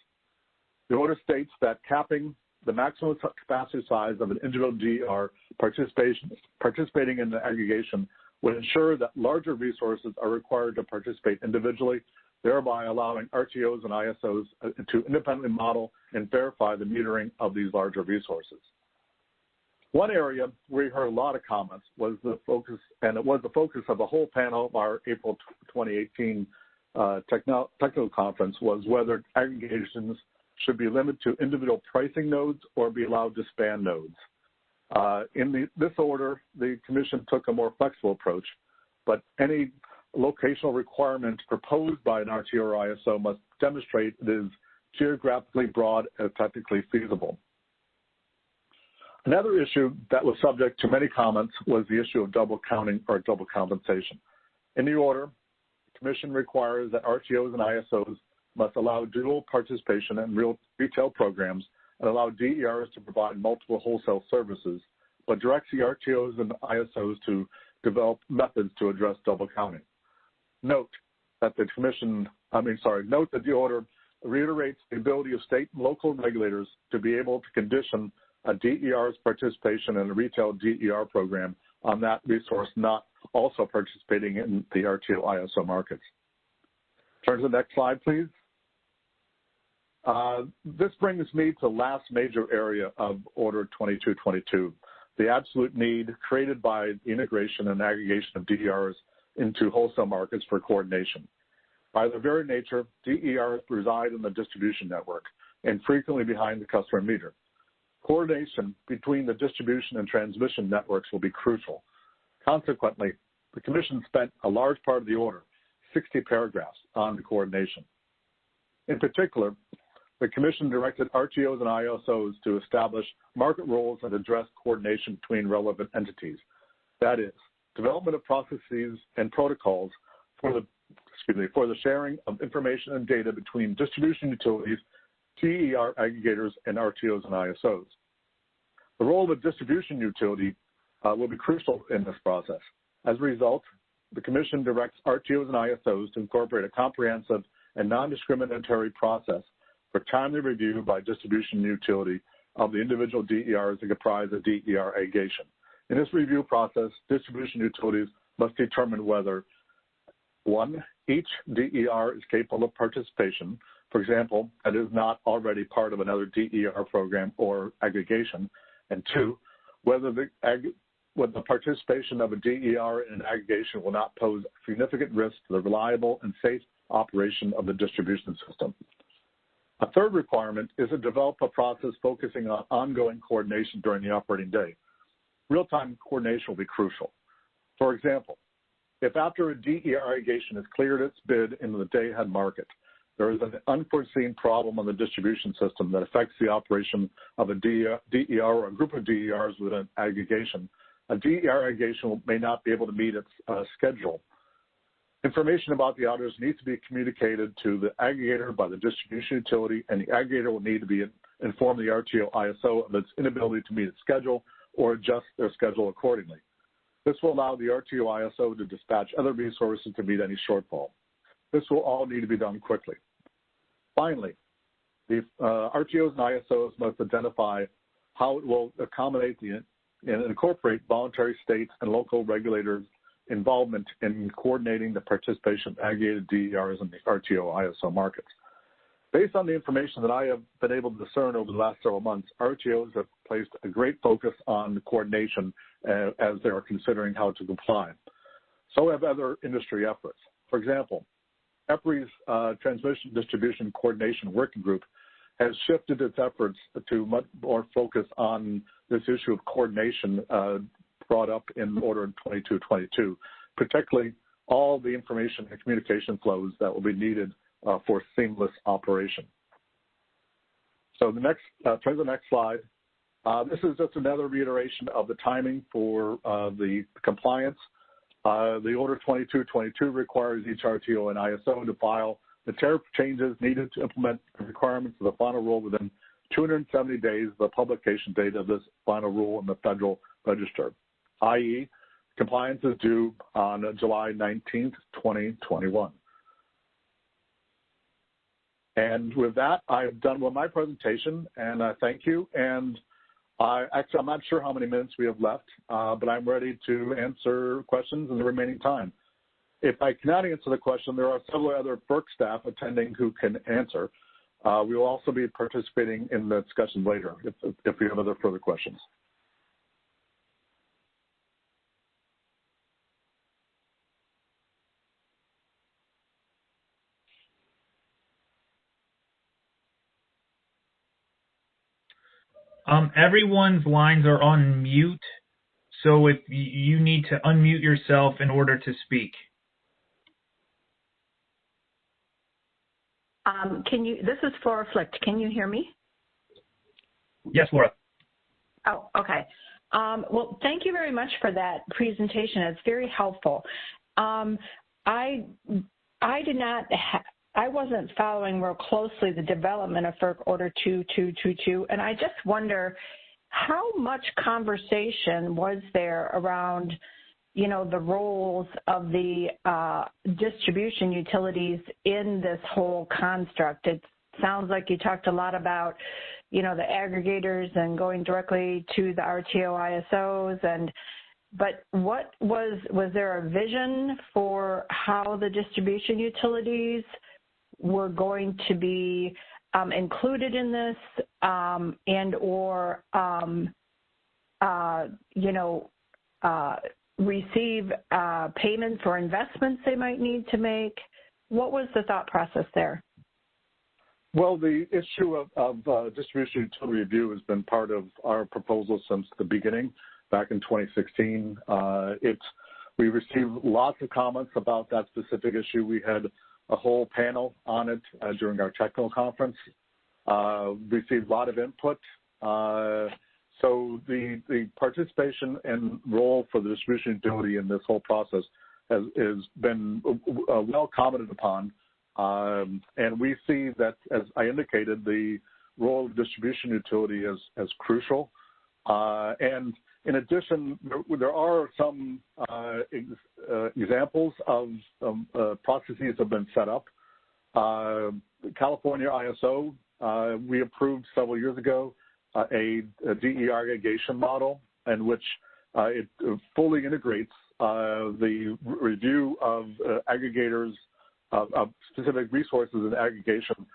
The order states that capping the maximum capacity size of an individual DER participating in the aggregation would ensure that larger resources are required to participate individually, thereby allowing RTOs and ISOs to independently model and verify the metering of these larger resources. One area where we heard a lot of comments was the focus, and it was the focus of the whole panel of our April 2018 technical conference, was whether aggregations should be limited to individual pricing nodes or be allowed to span nodes. In this order, the Commission took a more flexible approach, but any locational requirement proposed by an RTO or ISO must demonstrate it is geographically broad and technically feasible. Another issue that was subject to many comments was the issue of double counting or double compensation. In the order, the Commission requires that RTOs and ISOs must allow dual participation in retail programs and allow DERs to provide multiple wholesale services, but directs the RTOs and ISOs to develop methods to address double counting. Note that the the order reiterates the ability of state and local regulators to be able to condition a DER's participation in a retail DER program on that resource not also participating in the RTO ISO markets. Turn to the next slide, please. This brings me to the last major area of Order 2222, the absolute need created by the integration and aggregation of DERs into wholesale markets for coordination. By their very nature, DERs reside in the distribution network and frequently behind the customer meter. Coordination between the distribution and transmission networks will be crucial. Consequently, the Commission spent a large part of the order, 60 paragraphs, on the coordination. In particular, the Commission directed RTOs and ISOs to establish market roles and address coordination between relevant entities. That is, development of processes and protocols for the sharing of information and data between distribution utilities, DER aggregators, and RTOs and ISOs. The role of a distribution utility will be crucial in this process. As a result, the Commission directs RTOs and ISOs to incorporate a comprehensive and non-discriminatory process for timely review by distribution utility of the individual DERs that comprise a DER aggregation. In this review process, distribution utilities must determine whether, 1, each DER is capable of participation, for example, that is not already part of another DER program or aggregation, and 2, whether the participation of a DER in an aggregation will not pose significant risk to the reliable and safe operation of the distribution system. A third requirement is to develop a process focusing on ongoing coordination during the operating day. Real-time coordination will be crucial. For example, if after a DER aggregation has cleared its bid in the day-ahead market, there is an unforeseen problem on the distribution system that affects the operation of a DER or a group of DERs with an aggregation, a DER aggregation may not be able to meet its schedule. Information about the outage needs to be communicated to the aggregator by the distribution utility, and the aggregator will need to be inform the RTO ISO of its inability to meet its schedule or adjust their schedule accordingly. This will allow the RTO ISO to dispatch other resources to meet any shortfall. This will all need to be done quickly. Finally, the RTOs and ISOs must identify how it will accommodate and incorporate voluntary states and local regulators' involvement in coordinating the participation of aggregated DERs in the RTO ISO markets. Based on the information that I have been able to discern over the last several months, RTOs have placed a great focus on the coordination as they are considering how to comply. So have other industry efforts. For example, EPRI's Transmission Distribution Coordination Working Group has shifted its efforts to much more focus on this issue of coordination brought up in Order 2222, particularly all the information and communication flows that will be needed for seamless operation. So the next, turn to the next slide. This is just another reiteration of the timing for the compliance. The Order 2222 requires each RTO and ISO to file the tariff changes needed to implement the requirements of the final rule within 270 days of the publication date of this final rule in the Federal Register, i.e., compliance is due on July 19th, 2021. And with that, I've done with my presentation, and I thank you. And actually, I'm not sure how many minutes we have left, but I'm ready to answer questions in the remaining time. If I cannot answer the question, there are several other FERC staff attending who can answer. We will also be participating in the discussion later if we have other further questions. Everyone's lines are on mute, so if you need to unmute yourself in order to speak. This is Flora Flicht. Can you hear me? Yes, Laura. Oh, okay. Well, thank you very much for that presentation. It's very helpful. I wasn't following real closely the development of FERC Order 2222, and I just wonder how much conversation was there around, you know, the roles of the distribution utilities in this whole construct. It sounds like you talked a lot about, you know, the aggregators and going directly to the RTO ISOs, but what was there a vision for how the distribution utilities were going to be included in this and or, you know, receive payments or investments they might need to make? What was the thought process there? Well, the issue of distribution utility review has been part of our proposal since the beginning, back in 2016. We received lots of comments about that specific issue. We had a whole panel on it during our technical conference. Received a lot of input. So the participation and role for the distribution utility in this whole process has been well commented upon. And we see that, as I indicated, the role of distribution utility as crucial. And in addition, there are some examples of processes that have been set up. California ISO, we approved several years ago a DE aggregation model in which it fully integrates the review of aggregators of specific resources and aggregation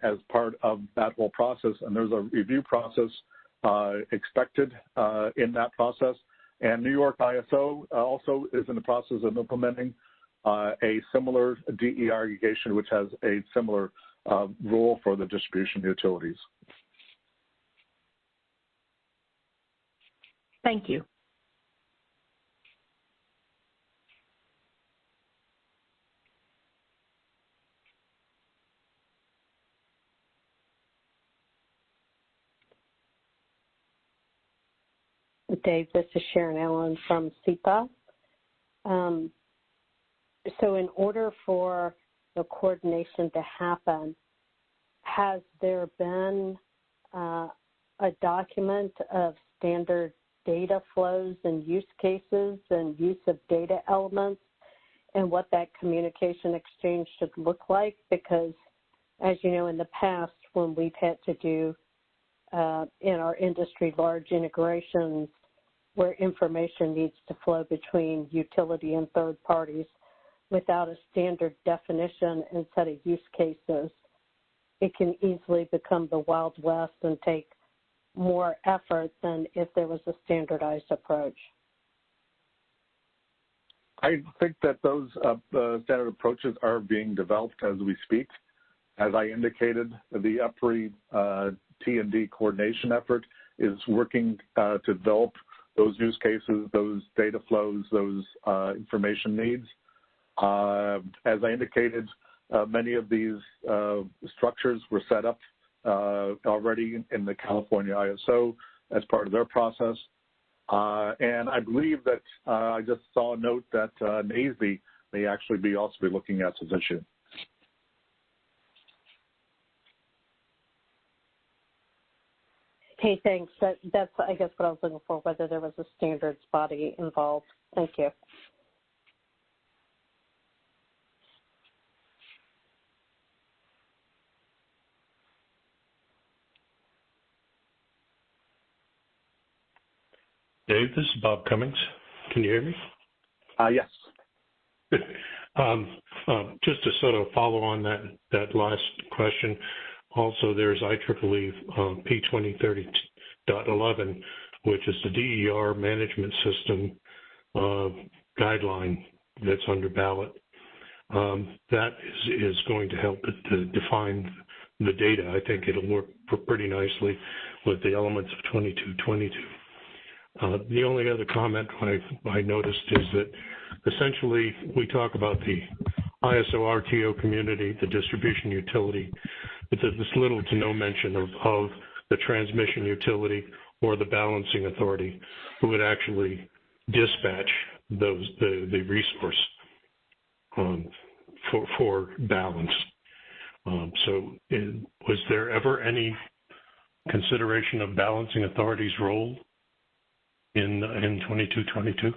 as part of that whole process. And there's a review process expected in that process. And New York ISO also is in the process of implementing a similar DE aggregation, which has a similar role for the distribution utilities. Thank you. Dave. This is Sharon Allen from SEPA. So in order for the coordination to happen, has there been a document of standard data flows and use cases and use of data elements and what that communication exchange should look like? Because as you know, in the past, when we've had to do in our industry large integrations where information needs to flow between utility and third parties without a standard definition and set of use cases, it can easily become the Wild West and take more effort than if there was a standardized approach. I think that those standard approaches are being developed as we speak. As I indicated, the UPRI T&D coordination effort is working to develop those use cases, those data flows, those information needs. As I indicated, many of these structures were set up already in the California ISO as part of their process. And I believe that I just saw a note that NASB may actually also be looking at this issue. Hey, thanks. That's, I guess, what I was looking for, whether there was a standards body involved. Thank you. Dave, this is Bob Cummings. Can you hear me? Yes. Just to sort of follow on that last question, also there's IEEE P2030.11, which is the DER management system guideline that's under ballot. That is going to help to define the data. I think it'll work pretty nicely with the elements of 2222. The only other comment I noticed is that essentially we talk about the ISO RTO community, the distribution utility, but there's little to no mention of the transmission utility or the balancing authority who would actually dispatch the resource for balance. So was there ever any consideration of balancing authority's role in 2222?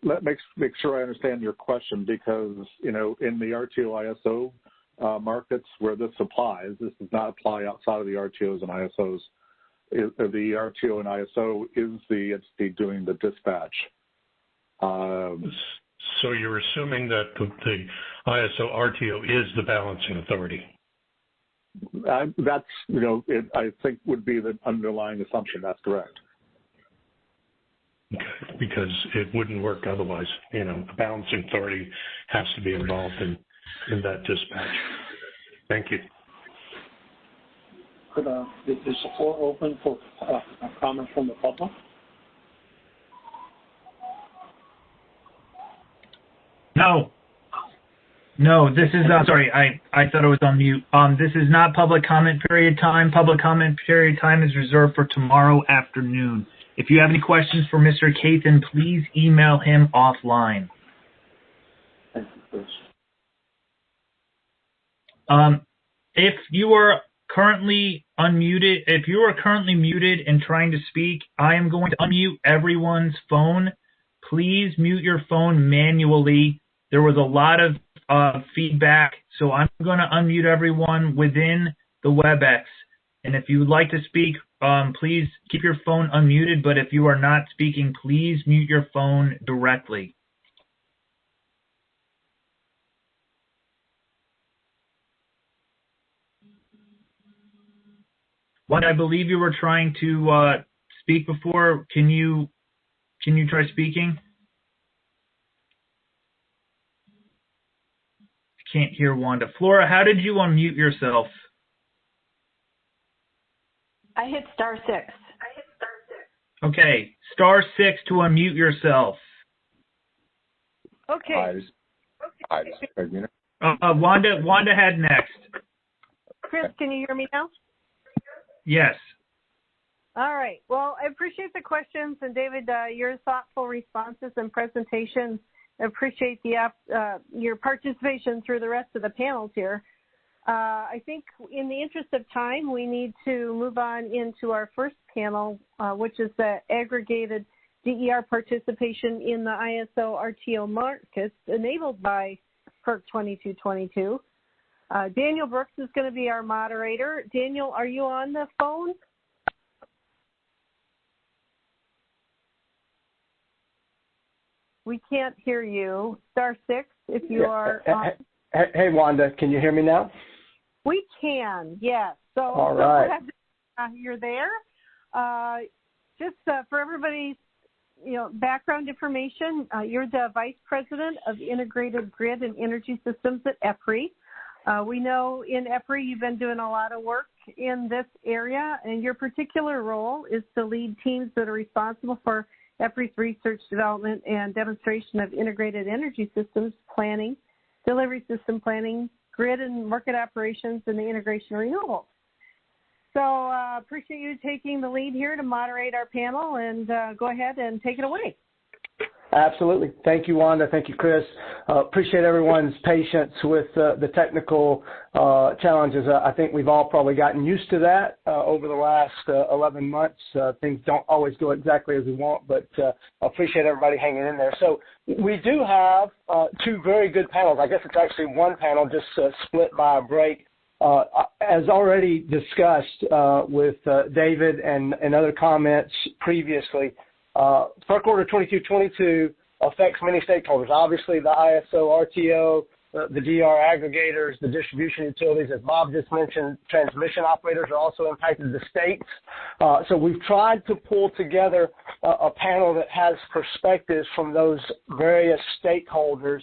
Let make sure I understand your question, because in the RTO ISO markets where this applies, this does not apply outside of the RTOs and ISOs. The RTO and ISO is the entity doing the dispatch. So you're assuming that the ISO RTO is the balancing authority? That's I think would be the underlying assumption. That's correct. Okay, because it wouldn't work otherwise. The balancing authority has to be involved in that dispatch. Thank you. Is the floor open for comments from the public? No, this is, sorry, I thought I was on mute. This is not public comment period time. Public comment period time is reserved for tomorrow afternoon. If you have any questions for Mr. Cathan, please email him offline. Thank you, Chris. If you are currently unmuted, if you are currently muted and trying to speak, I am going to unmute everyone's phone. Please mute your phone manually. There was a lot of feedback, so I'm going to unmute everyone within the WebEx. And if you would like to speak, please keep your phone unmuted, but if you are not speaking, please mute your phone directly. What I believe you were trying to speak before, can you try speaking? I can't hear Wanda. Flora, how did you unmute yourself? I hit *6. Okay, *6 to unmute yourself. Okay. Wanda had next. Chris, can you hear me now? Yes. All right. Well, I appreciate the questions, and David, your thoughtful responses and presentations. I appreciate your participation through the rest of the panels here. I think in the interest of time, we need to move on into our first panel, which is the aggregated DER participation in the ISO RTO markets enabled by FERC 2222. Daniel Brooks is going to be our moderator. Daniel, are you on the phone? We can't hear you. Star 6 if you are on. Hey, Wanda, can you hear me now? We can, yes. So, all right. You're there. Just for everybody's background information, you're the Vice President of Integrated Grid and Energy Systems at EPRI. We know in EPRI you've been doing a lot of work in this area, and your particular role is to lead teams that are responsible for EPRI's research, development, and demonstration of integrated energy systems planning, delivery system planning, grid and market operations, and the integration of renewables. So appreciate you taking the lead here to moderate our panel, and go ahead and take it away. Absolutely. Thank you, Wanda. Thank you, Chris. Appreciate everyone's patience with the technical challenges. I think we've all probably gotten used to that over the last 11 months. Things don't always go exactly as we want, but I appreciate everybody hanging in there. So we do have two very good panels. I guess it's actually one panel just split by a break. As already discussed with David and other comments previously, FERC Order 2222 affects many stakeholders. Obviously, the ISO, RTO, the DR aggregators, the distribution utilities, as Bob just mentioned, transmission operators are also impacted, the states. So we've tried to pull together a panel that has perspectives from those various stakeholders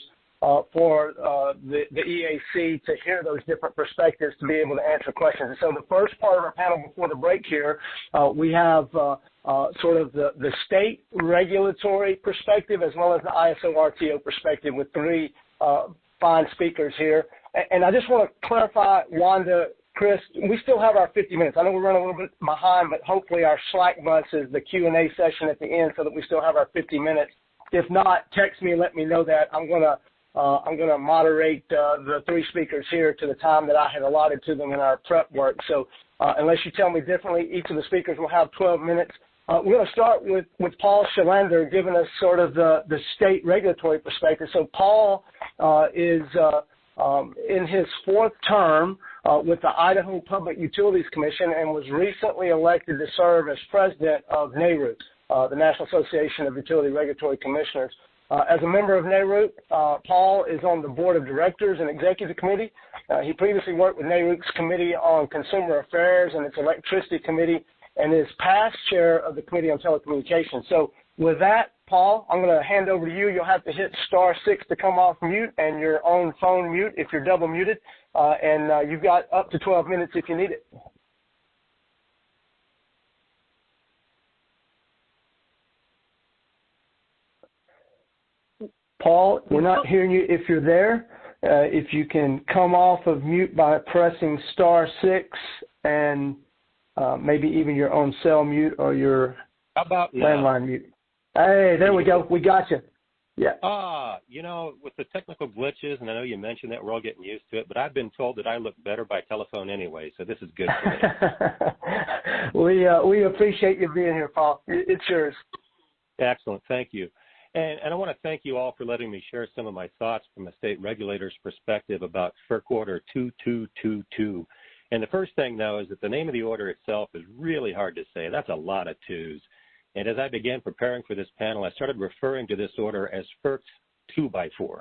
for the EAC to hear those different perspectives to be able to answer questions. And so the first part of our panel before the break here, we have sort of the state regulatory perspective as well as the ISO RTO perspective with three fine speakers here. And I just want to clarify, Wanda, Chris, we still have our 50 minutes. I know we're running a little bit behind, but hopefully our Slack bus is the Q&A session at the end so that we still have our 50 minutes. If not, text me and let me know that. I'm going to moderate the three speakers here to the time that I had allotted to them in our prep work. So unless you tell me differently, each of the speakers will have 12 minutes. We're going to start with Paul Schalander giving us sort of the state regulatory perspective. So Paul is in his fourth term with the Idaho Public Utilities Commission and was recently elected to serve as president of NARUC, the National Association of Utility Regulatory Commissioners. As a member of NARUC, Paul is on the board of directors and executive committee. He previously worked with NARUC's Committee on Consumer Affairs and its Electricity Committee and is past chair of the Committee on Telecommunications. So with that, Paul, I'm going to hand over to you. You'll have to hit star 6 to come off mute and your own phone mute if you're double muted. And you've got up to 12 minutes if you need it. Paul, we're not hearing you if you're there. If you can come off of mute by pressing star 6 and maybe even your own cell mute or your landline mute. Hey, there we go. We got you. Yeah. With the technical glitches, and I know you mentioned that, we're all getting used to it, but I've been told that I look better by telephone anyway, so this is good for me. We appreciate you being here, Paul. It's yours. Excellent. Thank you. And I want to thank you all for letting me share some of my thoughts from a state regulator's perspective about FERC Order 2222. And the first thing, though, is that the name of the order itself is really hard to say. That's a lot of twos. And as I began preparing for this panel, I started referring to this order as FERC's 2x4.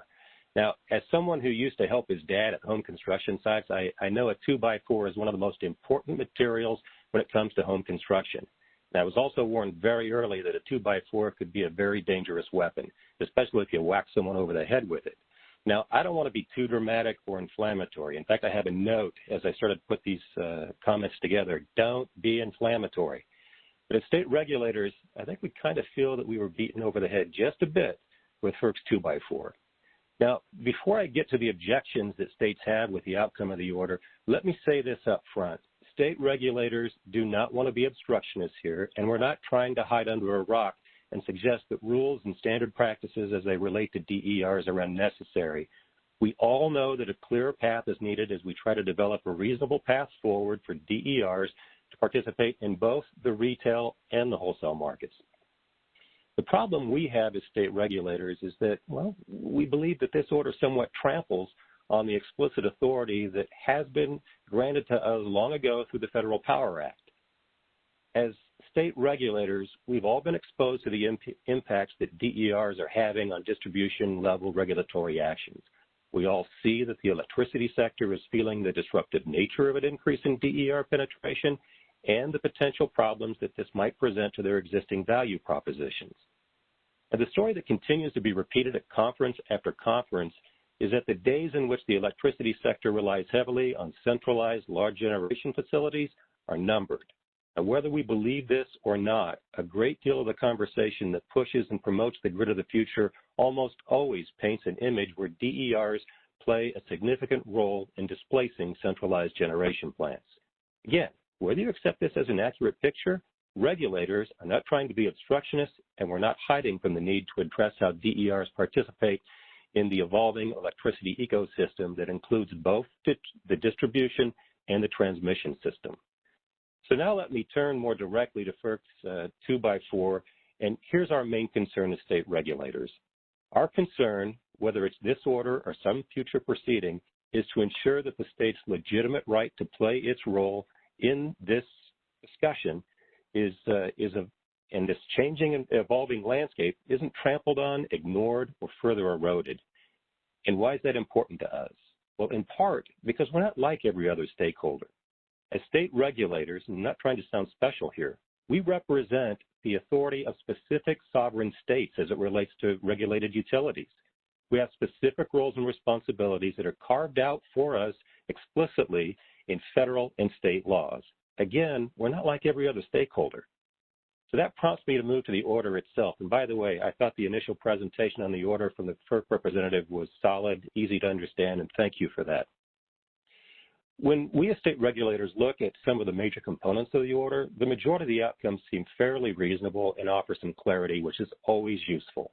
Now, as someone who used to help his dad at home construction sites, I know a 2x4 is one of the most important materials when it comes to home construction. And I was also warned very early that a 2x4 could be a very dangerous weapon, especially if you whack someone over the head with it. Now, I don't want to be too dramatic or inflammatory. In fact, I have a note as I started to put these comments together. Don't be inflammatory. But as state regulators, I think we kind of feel that we were beaten over the head just a bit with FERC's 2x4. Now, before I get to the objections that states have with the outcome of the order, let me say this up front. state regulators do not want to be obstructionists here, and we're not trying to hide under a rock and suggest that rules and standard practices as they relate to DERs are unnecessary. We all know that a clearer path is needed as we try to develop a reasonable path forward for DERs to participate in both the retail and the wholesale markets. The problem we have as state regulators is that, well, we believe that this order somewhat tramples on the explicit authority that has been granted to us long ago through the Federal Power Act. As state regulators, we've all been exposed to the impacts that DERs are having on distribution-level regulatory actions. We all see that the electricity sector is feeling the disruptive nature of an increase in DER penetration and the potential problems that this might present to their existing value propositions. And the story that continues to be repeated at conference after conference is that the days in which the electricity sector relies heavily on centralized large generation facilities are numbered. And whether we believe this or not, a great deal of the conversation that pushes and promotes the grid of the future almost always paints an image where DERs play a significant role in displacing centralized generation plants. Again, whether you accept this as an accurate picture, regulators are not trying to be obstructionists, and we're not hiding from the need to address how DERs participate in the evolving electricity ecosystem that includes both the distribution and the transmission system. So now let me turn more directly to FERC's 2x4, and here's our main concern as state regulators. Our concern, whether it's this order or some future proceeding, is to ensure that the state's legitimate right to play its role in this discussion and this changing and evolving landscape isn't trampled on, ignored, or further eroded. And why is that important to us? Well, in part, because we're not like every other stakeholder. As state regulators, and I'm not trying to sound special here, we represent the authority of specific sovereign states as it relates to regulated utilities. We have specific roles and responsibilities that are carved out for us explicitly in federal and state laws. Again, we're not like every other stakeholder. So that prompts me to move to the order itself. And by the way, I thought the initial presentation on the order from the FERC representative was solid, easy to understand, and thank you for that. When we as state regulators look at some of the major components of the order, the majority of the outcomes seem fairly reasonable and offer some clarity, which is always useful.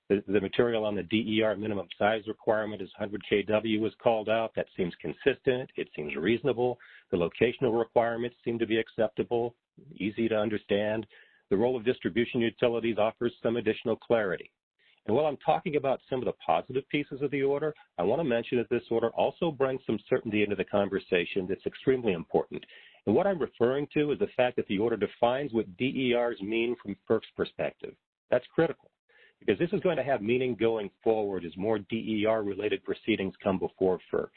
The material on the DER minimum size requirement is 100 kW was called out. That seems consistent. It seems reasonable. The locational requirements seem to be acceptable, easy to understand. The role of distribution utilities offers some additional clarity. And while I'm talking about some of the positive pieces of the order, I want to mention that this order also brings some certainty into the conversation that's extremely important. And what I'm referring to is the fact that the order defines what DERs mean from FERC's perspective. That's critical, because this is going to have meaning going forward as more DER-related proceedings come before FERC.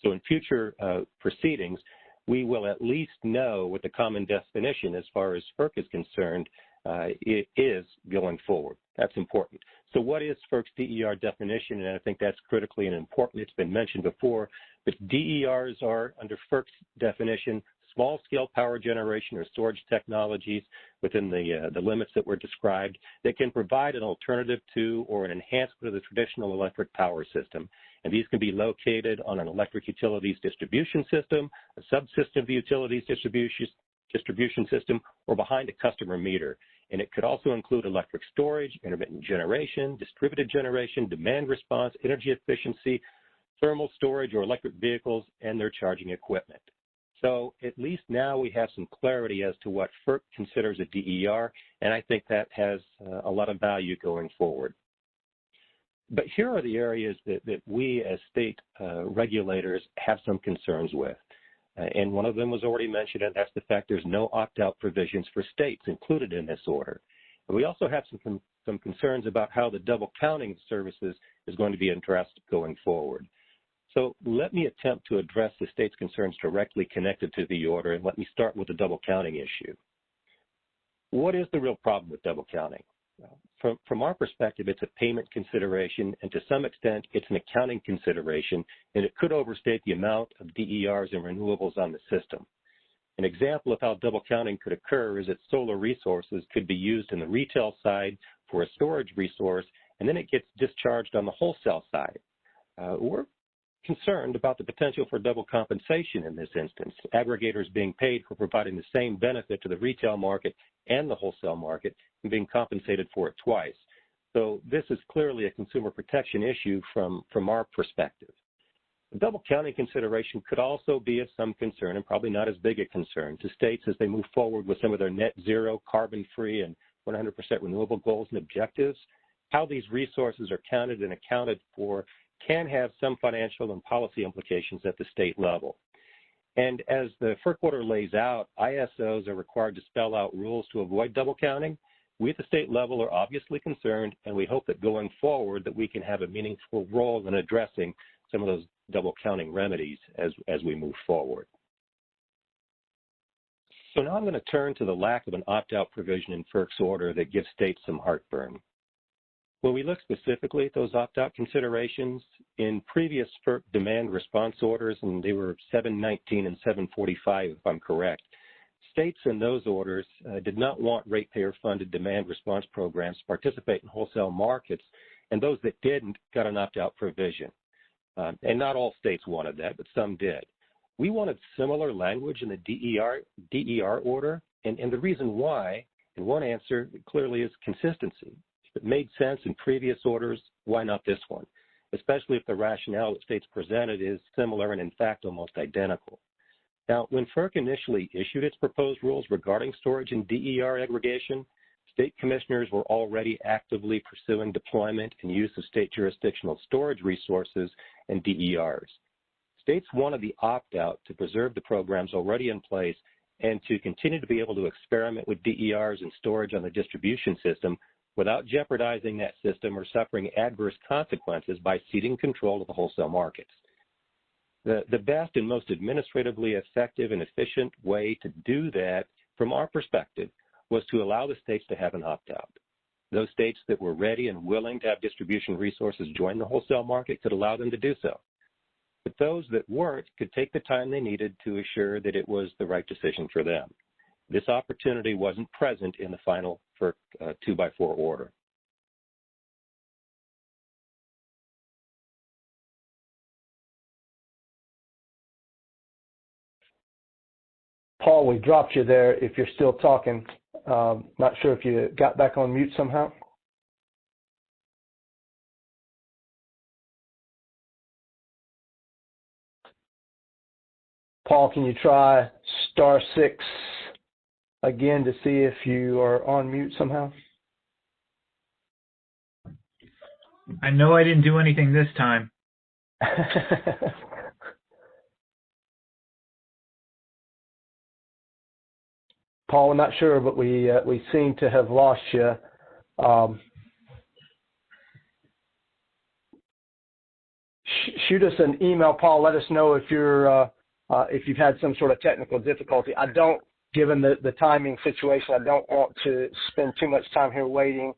So in future proceedings, we will at least know what the common definition as far as FERC is concerned it is going forward. That's important. So what is FERC's DER definition? And I think that's critically and important. It's been mentioned before, but DERs are, under FERC's definition, small-scale power generation or storage technologies within the limits that were described that can provide an alternative to or an enhancement of the traditional electric power system. And these can be located on an electric utilities distribution system, a subsystem of the utilities distribution system, or behind a customer meter. And it could also include electric storage, intermittent generation, distributed generation, demand response, energy efficiency, thermal storage, or electric vehicles and their charging equipment. So at least now we have some clarity as to what FERC considers a DER, and I think that has a lot of value going forward. But here are the areas that we as state regulators have some concerns with. And one of them was already mentioned, and that's the fact there's no opt-out provisions for states included in this order. And we also have some concerns about how the double counting of services is going to be addressed going forward. So let me attempt to address the state's concerns directly connected to the order, and let me start with the double counting issue. What is the real problem with double counting? From our perspective, it's a payment consideration, and to some extent, it's an accounting consideration, and it could overstate the amount of DERs and renewables on the system. An example of how double counting could occur is that solar resources could be used in the retail side for a storage resource, and then it gets discharged on the wholesale side. We're concerned about the potential for double compensation in this instance, aggregators being paid for providing the same benefit to the retail market and the wholesale market and being compensated for it twice. So this is clearly a consumer protection issue from our perspective. The double counting consideration could also be of some concern, and probably not as big a concern, to states as they move forward with some of their net zero, carbon-free, and 100% renewable goals and objectives. How these resources are counted and accounted for can have some financial and policy implications at the state level. And as the FERC order lays out, ISOs are required to spell out rules to avoid double counting. We at the state level are obviously concerned, and we hope that going forward that we can have a meaningful role in addressing some of those double counting remedies as we move forward. So now I'm going to turn to the lack of an opt-out provision in FERC's order that gives states some heartburn. When we look specifically at those opt-out considerations, in previous FERC demand response orders, and they were 719 and 745 if I'm correct, states in those orders did not want ratepayer-funded demand response programs to participate in wholesale markets, and those that didn't got an opt-out provision. And not all states wanted that, but some did. We wanted similar language in the DER order, and the reason why, and one answer clearly is consistency. If it made sense in previous orders, why not this one? Especially if the rationale that states presented is similar and in fact almost identical. Now, when FERC initially issued its proposed rules regarding storage and DER aggregation, state commissioners were already actively pursuing deployment and use of state jurisdictional storage resources and DERs. States wanted the opt-out to preserve the programs already in place and to continue to be able to experiment with DERs and storage on the distribution system without jeopardizing that system or suffering adverse consequences by ceding control of the wholesale markets. The best and most administratively effective and efficient way to do that, from our perspective, was to allow the states to have an opt-out. Those states that were ready and willing to have distribution resources join the wholesale market could allow them to do so. But those that weren't could take the time they needed to assure that it was the right decision for them. This opportunity wasn't present in the final FERC 2x4 order. Paul, we dropped you there if you're still talking. Not sure if you got back on mute somehow. Paul, can you try *6 again to see if you are on mute somehow? I know I didn't do anything this time. Paul, I'm not sure, but we seem to have lost you. Shoot us an email, Paul. Let us know if you've had some sort of technical difficulty. Given the timing situation, I don't want to spend too much time here waiting.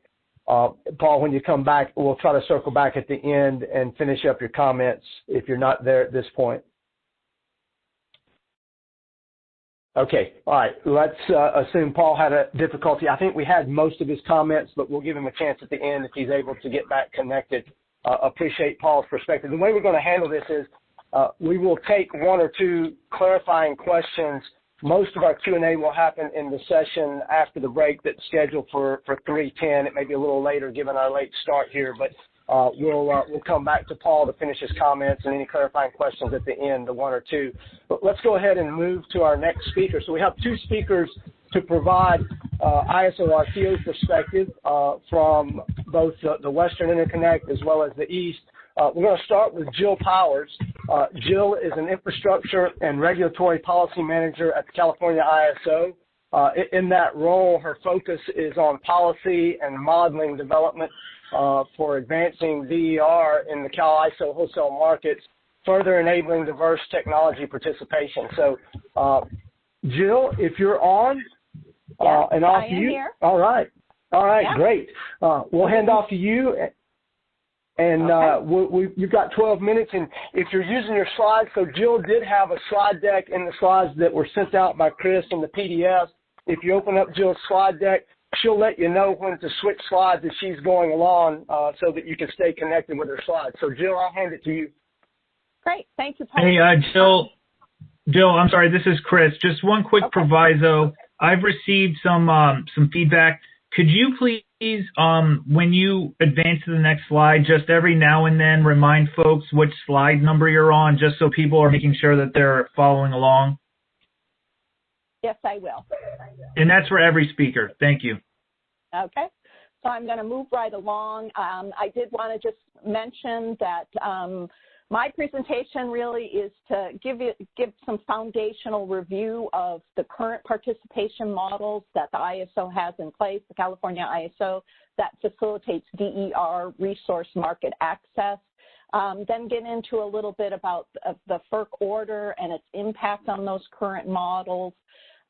Paul, when you come back, we'll try to circle back at the end and finish up your comments if you're not there at this point. Okay, all right. Let's assume Paul had a difficulty. I think we had most of his comments, but we'll give him a chance at the end if he's able to get back connected. Appreciate Paul's perspective. The way we're going to handle this is we will take one or two clarifying questions. Most of our Q&A will happen in the session after the break that's scheduled for 3:10. It may be a little later given our late start here, but we'll come back to Paul to finish his comments and any clarifying questions at the end, the one or two. But let's go ahead and move to our next speaker. So we have two speakers to provide ISO RTO perspective from both the Western Interconnect as well as the East. We're going to start with Jill Powers. Jill is an infrastructure and regulatory policy manager at the California ISO. In that role, her focus is on policy and modeling development for advancing DER in the Cal ISO wholesale markets, further enabling diverse technology participation. So, Jill, if you're on, and off to you. Here. All right, yeah. Great. We'll hand off to you. And you've got 12 minutes, and if you're using your slides, so Jill did have a slide deck in the slides that were sent out by Chris in the PDF. If you open up Jill's slide deck, she'll let you know when to switch slides as she's going along so that you can stay connected with her slides. So, Jill, I'll hand it to you. Great. Thank you, Paul. Hey, Jill, I'm sorry. This is Chris. Just one quick proviso. I've received some feedback. Could you please, when you advance to the next slide, just every now and then remind folks which slide number you're on, just so people are making sure that they're following along? Yes, I will. And that's for every speaker. Thank you. Okay. So I'm going to move right along. I did want to just mention that my presentation really is to give some foundational review of the current participation models that the ISO has in place, the California ISO, that facilitates DER resource market access. Then get into a little bit about the FERC order and its impact on those current models.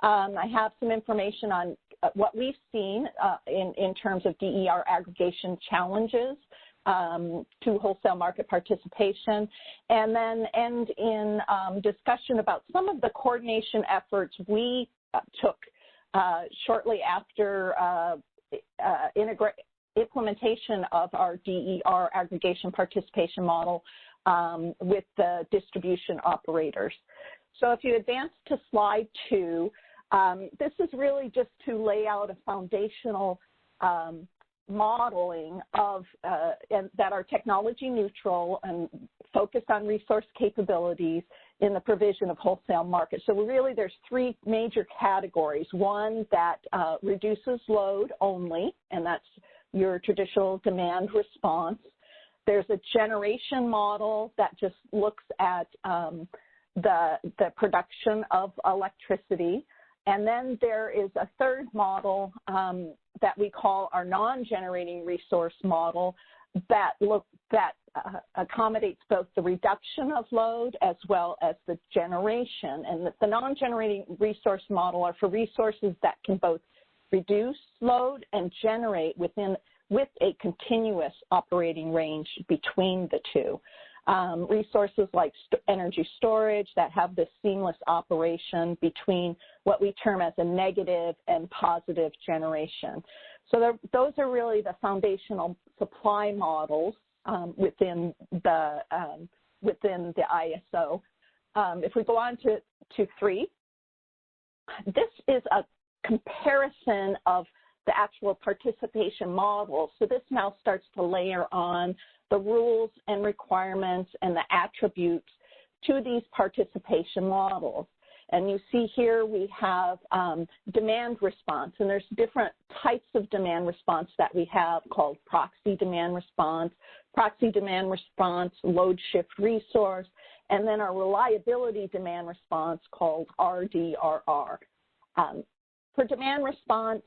I have some information on what we've seen in terms of DER aggregation challenges to wholesale market participation, and then end in discussion about some of the coordination efforts we took shortly after implementation of our DER aggregation participation model with the distribution operators. So if you advance to slide 2, this is really just to lay out a foundational modeling of and that are technology neutral and focused on resource capabilities in the provision of wholesale markets. So really there's 3 major categories. One that reduces load only, and that's your traditional demand response. There's a generation model that just looks at the production of electricity. And then there is a third model that we call our non-generating resource model that accommodates both the reduction of load as well as the generation. And the non-generating resource model are for resources that can both reduce load and generate with a continuous operating range between the two. Resources like energy storage that have this seamless operation between what we term as a negative and positive generation. So those are really the foundational supply models within the ISO. If we go on to 3, this is a comparison of the actual participation model. So this now starts to layer on the rules and requirements and the attributes to these participation models. And you see here we have demand response, and there's different types of demand response that we have called proxy demand response, load shift resource, and then our reliability demand response called RDRR. For demand response,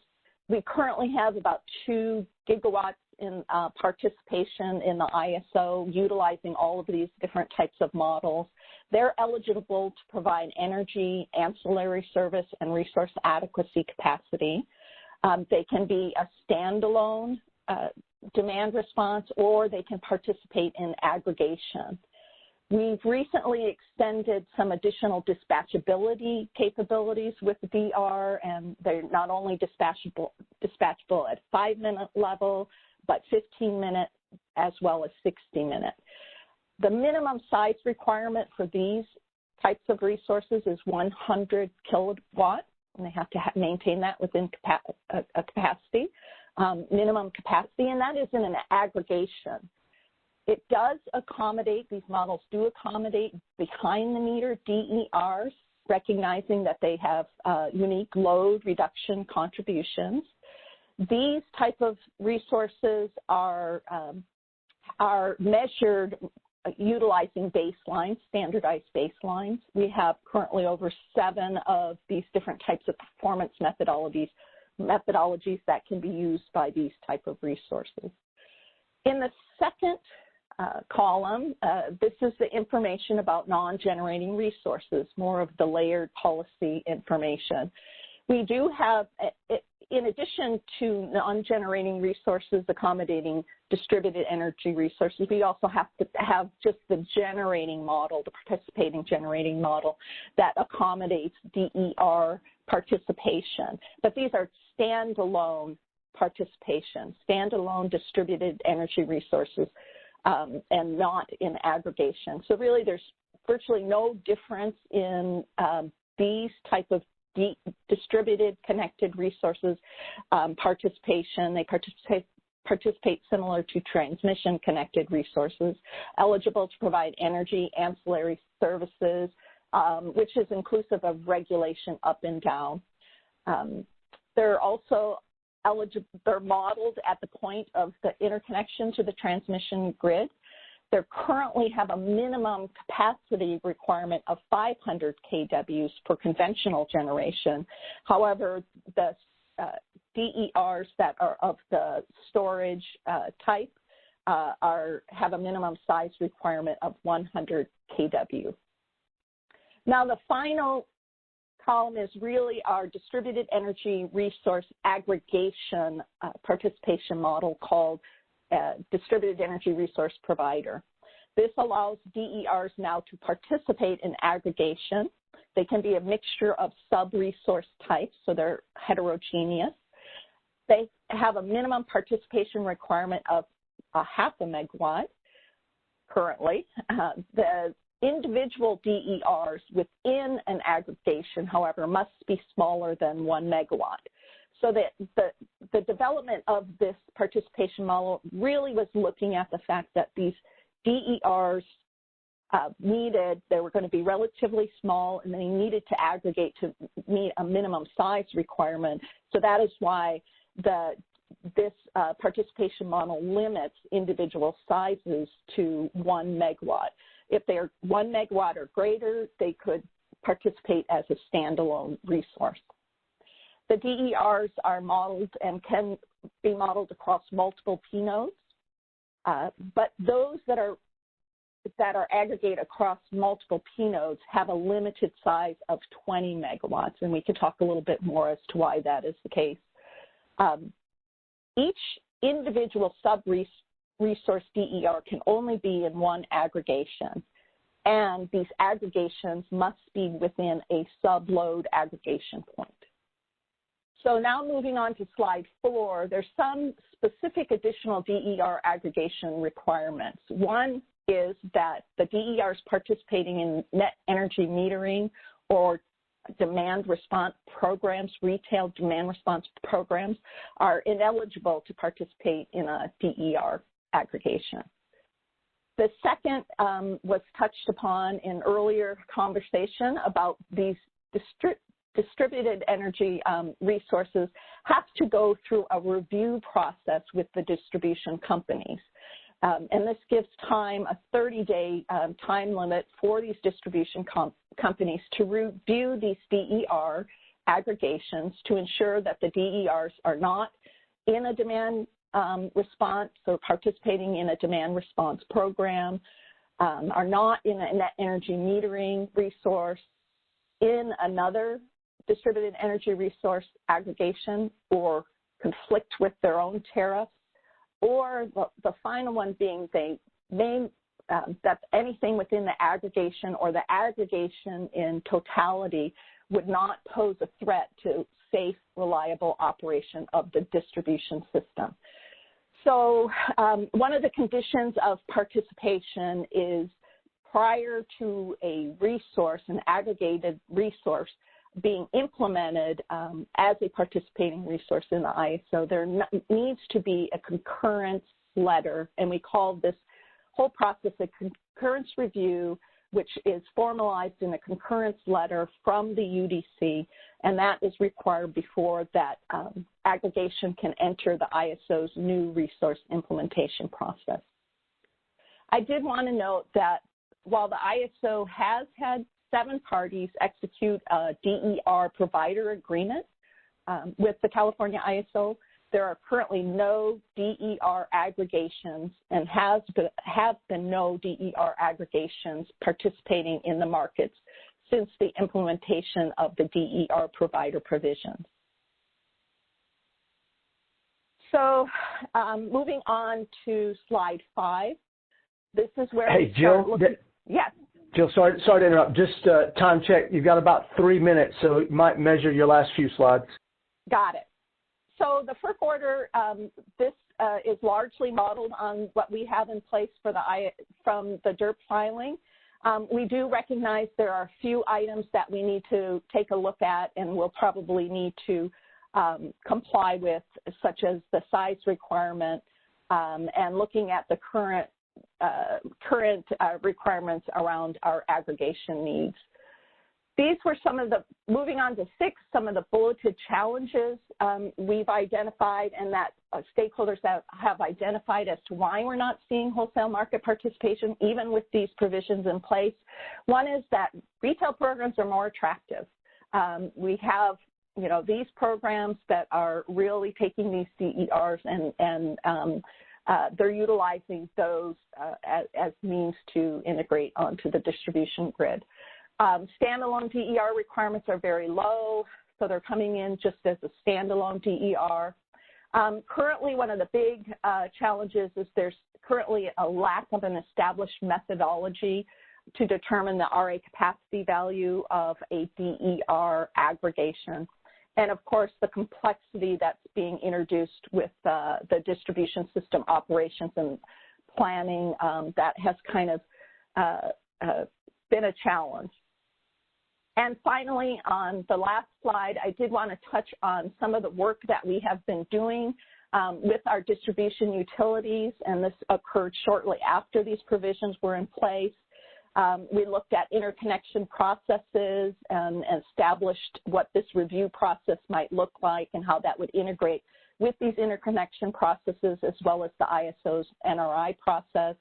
we currently have about 2 gigawatts in participation in the ISO, utilizing all of these different types of models. They're eligible to provide energy, ancillary service, and resource adequacy capacity. They can be a standalone demand response, or they can participate in aggregation. We've recently extended some additional dispatchability capabilities with DR, and they're not only dispatchable at 5-minute level, but 15-minute as well as 60-minute. The minimum size requirement for these types of resources is 100 kilowatt, and they have to maintain that within a capacity, minimum capacity, and that is in an aggregation. It does accommodate, these models do accommodate behind-the-meter DERs, recognizing that they have unique load reduction contributions. These type of resources are measured utilizing baselines, standardized baselines. We have currently over 7 of these different types of performance methodologies that can be used by these type of resources. In the second column, this is the information about non-generating resources, more of the layered policy information. We do have, in addition to non-generating resources accommodating distributed energy resources, we also have to have just the generating model, the participating generating model that accommodates DER participation. But these are standalone participation, standalone distributed energy resources and not in aggregation. So really there's virtually no difference in these type of distributed connected resources participation. They participate similar to transmission connected resources, eligible to provide energy ancillary services, which is inclusive of regulation up and down. They're also they're modeled at the point of the interconnection to the transmission grid. They currently have a minimum capacity requirement of 500 kWs for conventional generation. However, the DERs that are of the storage type have a minimum size requirement of 100 kW. Now, the final column is really our distributed energy resource aggregation participation model called Distributed Energy Resource Provider. This allows DERs now to participate in aggregation. They can be a mixture of sub-resource types, so they're heterogeneous. They have a minimum participation requirement of 0.5 megawatt currently. The individual DERs within an aggregation, however, must be smaller than 1 megawatt. So that the development of this participation model really was looking at the fact that these DERs they were going to be relatively small, and they needed to aggregate to meet a minimum size requirement. So that is why this participation model limits individual sizes to 1 megawatt. If they are 1 megawatt or greater, they could participate as a standalone resource. The DERs are modeled and can be modeled across multiple P nodes, but those that are aggregate across multiple P nodes have a limited size of 20 megawatts, and we can talk a little bit more as to why that is the case. Each individual sub-resource DER can only be in one aggregation, and these aggregations must be within a sub-load aggregation point. So now moving on to slide 4, there's some specific additional DER aggregation requirements. One is that the DERs participating in net energy metering or demand response programs, retail demand response programs, are ineligible to participate in a DER aggregation. The second was touched upon in earlier conversation about these distributed energy resources have to go through a review process with the distribution companies. And this gives time, a 30-day time limit for these distribution companies to review these DER aggregations to ensure that the DERs are not in a demand response or participating in a demand response program, are not in a net energy metering resource, in another distributed energy resource aggregation, or conflict with their own tariffs, or the final one being that anything within the aggregation or the aggregation in totality would not pose a threat to safe, reliable operation of the distribution system. So one of the conditions of participation is prior to a resource, an aggregated resource, being implemented as a participating resource in the ISO, there needs to be a concurrence letter, and we call this whole process a concurrence review, which is formalized in a concurrence letter from the UDC, and that is required before that aggregation can enter the ISO's new resource implementation process. I did want to note that while the ISO has had 7 parties execute a DER provider agreement with the California ISO, there are currently no DER aggregations and have been no DER aggregations participating in the markets since the implementation of the DER provider provisions. So moving on to slide 5, this is where we start looking. Yes. Jill, sorry to interrupt. Just time check. You've got about 3 minutes, so you might measure your last few slides. Got it. So the FERC order, this is largely modeled on what we have in place for from the DERP filing. We do recognize there are a few items that we need to take a look at and we'll probably need to comply with, such as the size requirement and looking at the current requirements around our aggregation needs. These were some of the, moving on to 6, some of the bulleted challenges we've identified and that stakeholders have identified as to why we're not seeing wholesale market participation, even with these provisions in place. One is that retail programs are more attractive. We have, these programs that are really taking these DERs and they're utilizing those as means to integrate onto the distribution grid. Standalone DER requirements are very low, so they're coming in just as a standalone DER. Currently, one of the big challenges is there's currently a lack of an established methodology to determine the RA capacity value of a DER aggregation. And of course, the complexity that's being introduced with the distribution system operations and planning, that has kind of been a challenge. And finally, on the last slide, I did want to touch on some of the work that we have been doing with our distribution utilities, and this occurred shortly after these provisions were in place. We looked at interconnection processes and established what this review process might look like and how that would integrate with these interconnection processes as well as the ISO's NRI process.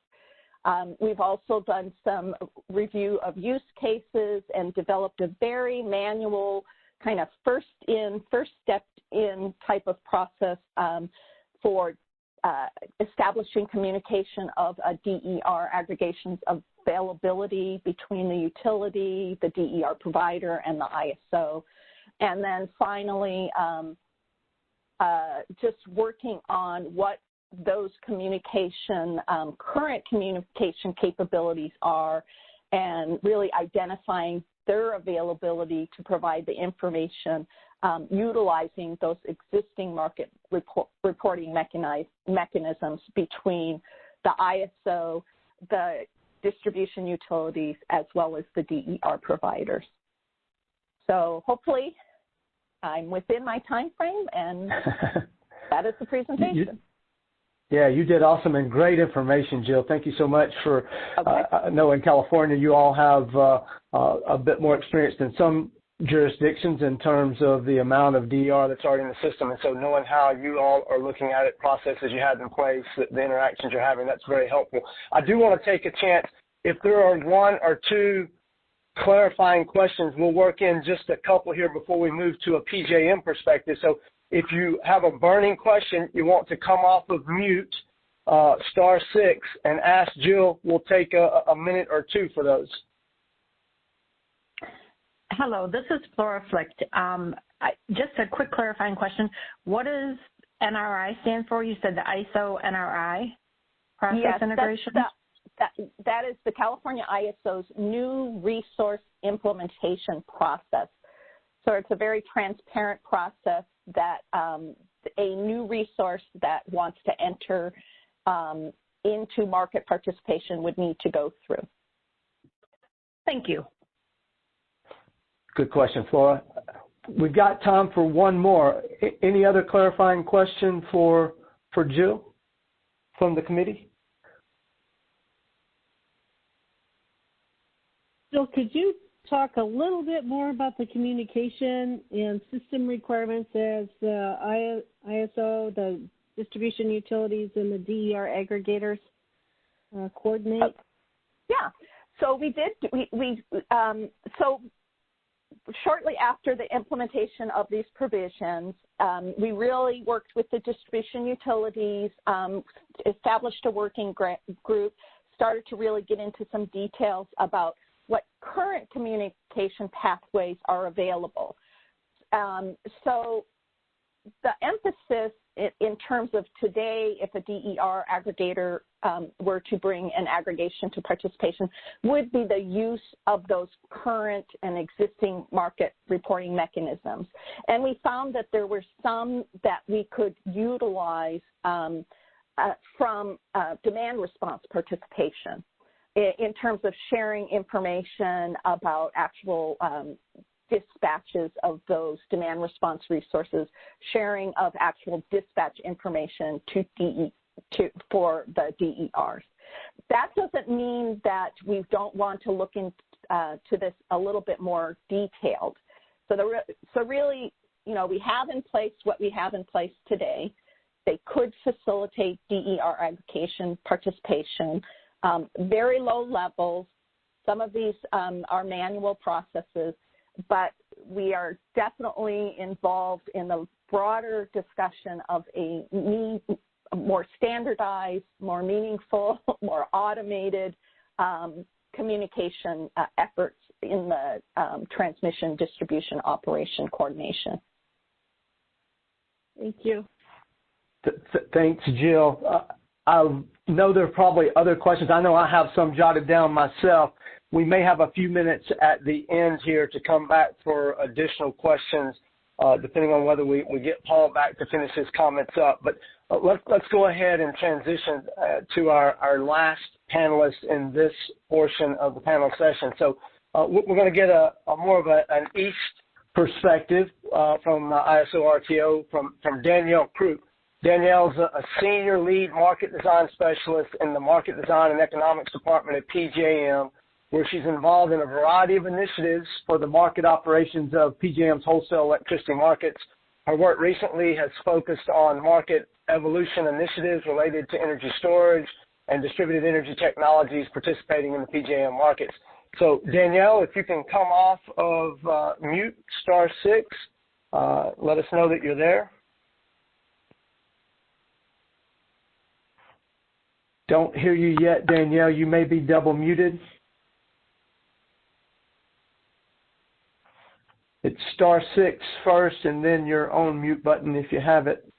We've also done some review of use cases and developed a very manual kind of first step in type of process for establishing communication of a DER aggregations availability between the utility, the DER provider, and the ISO. And then finally, just working on what those current communication capabilities are and really identifying their availability to provide the information, utilizing those existing market reporting mechanisms between the ISO, the distribution utilities, as well as the DER providers. So hopefully I'm within my time frame, and that is the presentation. Yeah, you did awesome and great information, Jill. Thank you so much for, I know in California you all have a bit more experience than some jurisdictions in terms of the amount of DER that's already in the system. And so knowing how you all are looking at it, processes you have in place, the interactions you're having, that's very helpful. I do want to take a chance, if there are 1 or 2 clarifying questions, we'll work in just a couple here before we move to a PJM perspective. So if you have a burning question, you want to come off of mute, *6, and ask Jill. We'll take a minute or 2 for those. Hello, this is Flora Flicht. Just a quick clarifying question. What does NRI stand for? You said the ISO NRI process integration? That is the California ISO's new resource implementation process. So it's a very transparent process that a new resource that wants to enter into market participation would need to go through. Thank you. Good question, Flora. We've got time for 1 more. Any other clarifying question for Jill from the committee? Jill, could you talk a little bit more about the communication and system requirements as the ISO, the distribution utilities, and the DER aggregators coordinate? Yeah. So we did. So shortly after the implementation of these provisions, we really worked with the distribution utilities, established a working group, started to really get into some details about what current communication pathways are available. So the emphasis in terms of today, if a DER aggregator were to bring an aggregation to participation, would be the use of those current and existing market reporting mechanisms. And we found that there were some that we could utilize from demand response participation in terms of sharing information about actual dispatches of those demand response resources, sharing of actual dispatch information for the DERs. That doesn't mean that we don't want to look into this a little bit more detailed. So really, you know, we have in place what we have in place today. They could facilitate DER aggregation participation, very low levels. Some of these are manual processes, but we are definitely involved in the broader discussion of a more standardized, more meaningful, more automated communication efforts in the transmission, distribution, operation coordination. Thank you. Thanks, Jill. I know there are probably other questions. I know I have some jotted down myself. We may have a few minutes at the end here to come back for additional questions, depending on whether we get Paul back to finish his comments up. But let's go ahead and transition to our last panelist in this portion of the panel session. So we're going to get a more of an East perspective from ISO RTO from Danielle Krupp. Danielle's a senior lead market design specialist in the Market Design and Economics Department at PJM, where she's involved in a variety of initiatives for the market operations of PJM's wholesale electricity markets. Her work recently has focused on market evolution initiatives related to energy storage and distributed energy technologies participating in the PJM markets. So, Danielle, if you can come off of mute, *6, let us know that you're there. Don't hear you yet, Danielle. You may be double muted. It's *6 first and then your own mute button if you have it.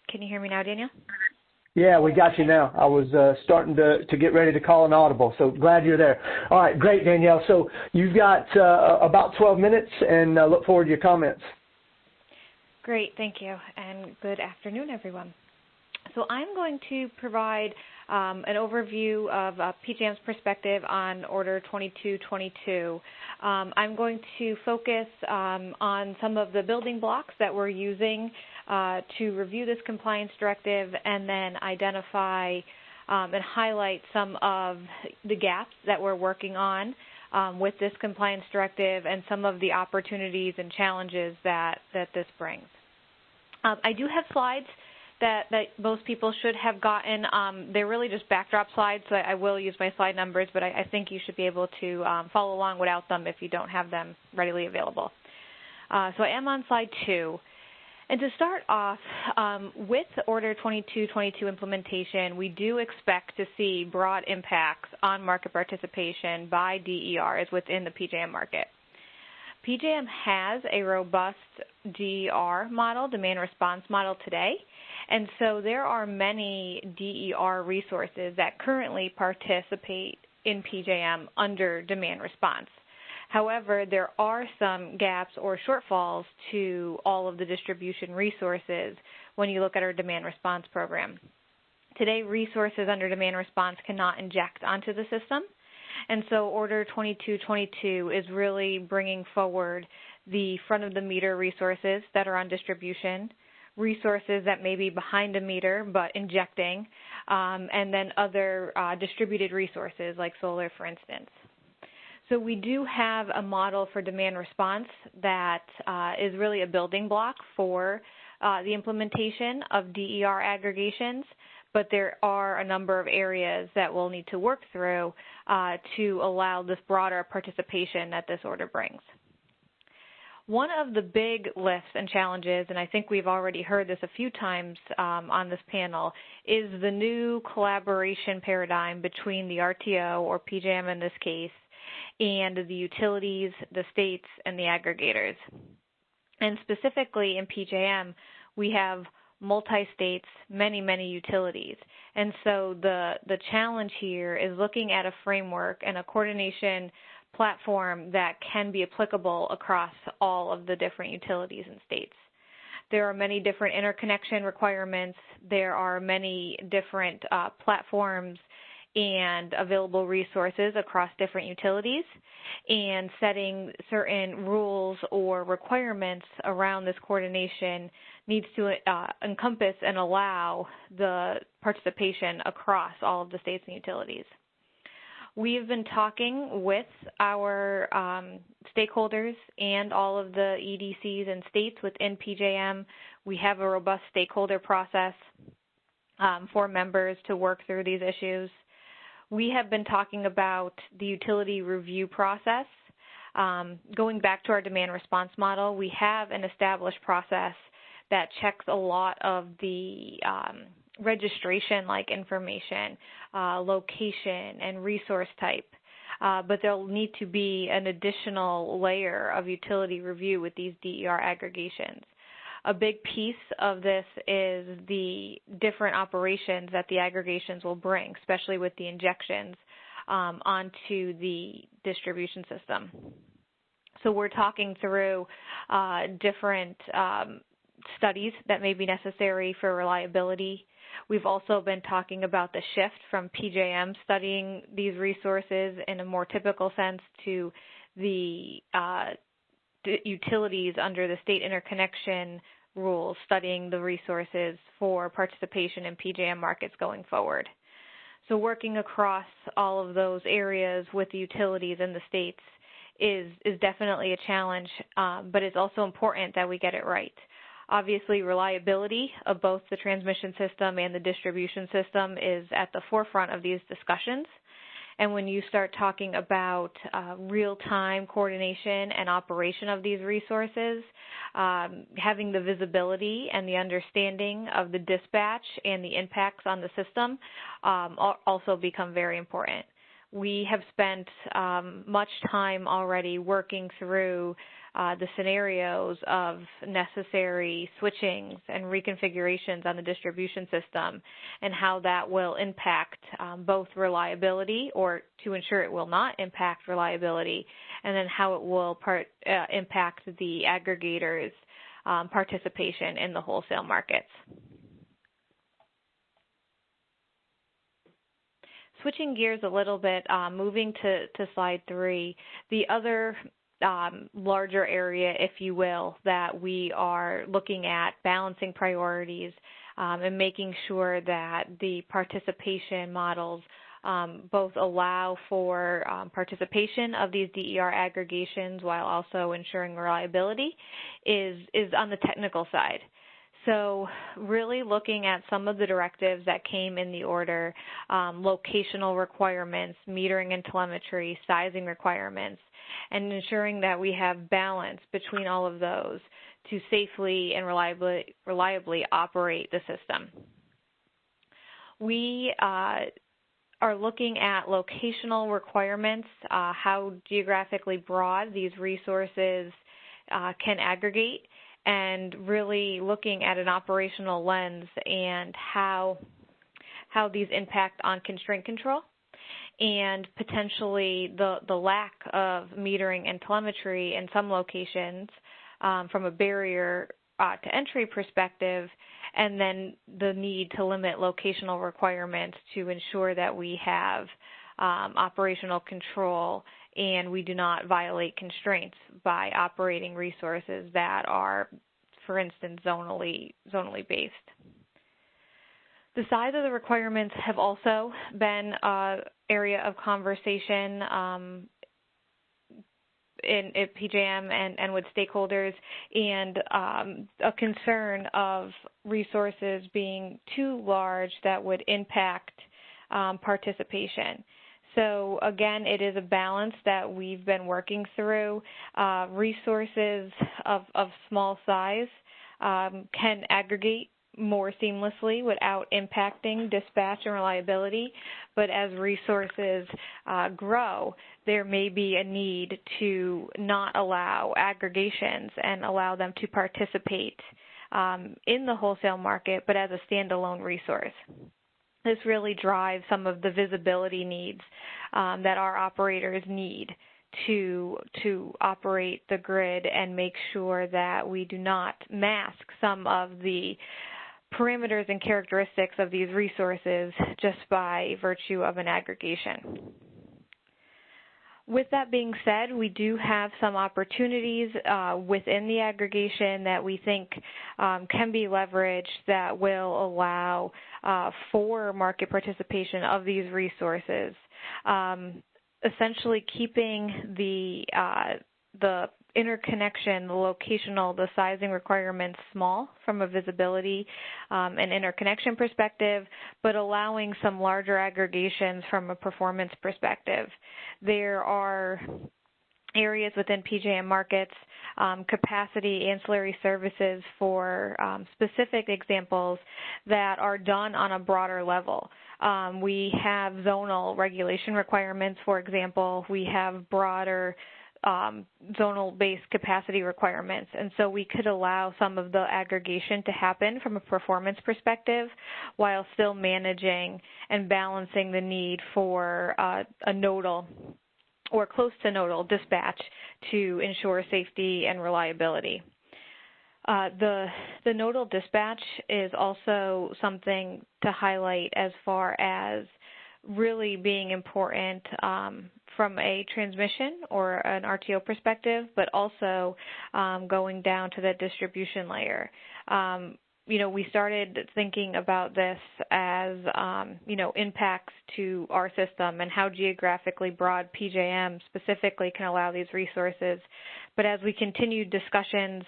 Can you hear me now, Daniel? Yeah, we got you now. I was starting to get ready to call an audible, so glad you're there. All right, great, Danielle. So you've got about 12 minutes, and look forward to your comments. Great, thank you, and good afternoon, everyone. So I'm going to provide an overview of PJM's perspective on Order 2222. I'm going to focus on some of the building blocks that we're using to review this compliance directive, and then identify and highlight some of the gaps that we're working on with this compliance directive, and some of the opportunities and challenges that this brings. I do have slides that most people should have gotten. They're really just backdrop slides, so I will use my slide numbers, but I think you should be able to follow along without them if you don't have them readily available. So I am on slide 2. And to start off, with Order 2222 implementation, we do expect to see broad impacts on market participation by DERs within the PJM market. PJM has a robust DER model, demand response model today, and so there are many DER resources that currently participate in PJM under demand response. However, there are some gaps or shortfalls to all of the distribution resources when you look at our demand response program. Today, resources under demand response cannot inject onto the system, and so Order 2222 is really bringing forward the front-of-the-meter resources that are on distribution, resources that may be behind a meter but injecting, and then other distributed resources like solar, for instance. So we do have a model for demand response that is really a building block for the implementation of DER aggregations, but there are a number of areas that we'll need to work through to allow this broader participation that this order brings. One of the big lifts and challenges, and I think we've already heard this a few times on this panel, is the new collaboration paradigm between the RTO, or PJM in this case, and the utilities, the states, and the aggregators. And specifically in PJM, we have multi-states, many utilities. And so the challenge here is looking at a framework and a coordination platform that can be applicable across all of the different utilities and states. There are many different interconnection requirements. There are many different platforms and available resources across different utilities, and setting certain rules or requirements around this coordination needs to encompass and allow the participation across all of the states and utilities. We've been talking with our stakeholders and all of the EDCs and states within PJM. We have a robust stakeholder process for members to work through these issues. We have been talking about the utility review process. Going back to our demand response model, we have an established process that checks a lot of the registration-like information, location, and resource type. But there'll need to be an additional layer of utility review with these DER aggregations. A big piece of this is the different operations that the aggregations will bring, especially with the injections onto the distribution system. So we're talking through different studies that may be necessary for reliability. We've also been talking about the shift from PJM studying these resources in a more typical sense to the utilities under the state interconnection rules studying the resources for participation in PJM markets going forward. So working across all of those areas with the utilities and the states is definitely a challenge, but it's also important that we get it right. Obviously, reliability of both the transmission system and the distribution system is at the forefront of these discussions. And when you start talking about real-time coordination and operation of these resources, having the visibility and the understanding of the dispatch and the impacts on the system also become very important. We have spent much time already working through the scenarios of necessary switchings and reconfigurations on the distribution system and how that will impact both reliability, or to ensure it will not impact reliability, and then how it will impact the aggregators' participation in the wholesale markets. Switching gears a little bit, moving to slide 3, the other larger area, if you will, that we are looking at balancing priorities and making sure that the participation models both allow for participation of these DER aggregations while also ensuring reliability is on the technical side. So really looking at some of the directives that came in the order, locational requirements, metering and telemetry, sizing requirements, and ensuring that we have balance between all of those to safely and reliably operate the system. We are looking at locational requirements, how geographically broad these resources can aggregate, and really looking at an operational lens and how these impact on constraint control, and potentially the lack of metering and telemetry in some locations from a barrier to entry perspective, and then the need to limit locational requirements to ensure that we have operational control and we do not violate constraints by operating resources that are, for instance, zonally based. The size of the requirements have also been an area of conversation in PJM and with stakeholders, and a concern of resources being too large that would impact participation. So again, it is a balance that we've been working through. Resources of small size can aggregate more seamlessly without impacting dispatch and reliability. But as resources grow, there may be a need to not allow aggregations and allow them to participate in the wholesale market, but as a standalone resource. This really drives some of the visibility needs that our operators need to operate the grid and make sure that we do not mask some of the parameters and characteristics of these resources just by virtue of an aggregation. With that being said, we do have some opportunities within the aggregation that we think can be leveraged that will allow for market participation of these resources. Essentially keeping the interconnection, the locational, the sizing requirements small from a visibility and interconnection perspective, but allowing some larger aggregations from a performance perspective. There are areas within PJM markets, capacity, ancillary services for specific examples that are done on a broader level. We have zonal regulation requirements, for example. We have broader zonal-based capacity requirements, and so we could allow some of the aggregation to happen from a performance perspective while still managing and balancing the need for a nodal or close to nodal dispatch to ensure safety and reliability. The nodal dispatch is also something to highlight as far as really being important from a transmission or an RTO perspective, but also going down to the distribution layer. We started thinking about this as, impacts to our system and how geographically broad PJM specifically can allow these resources. But as we continued discussions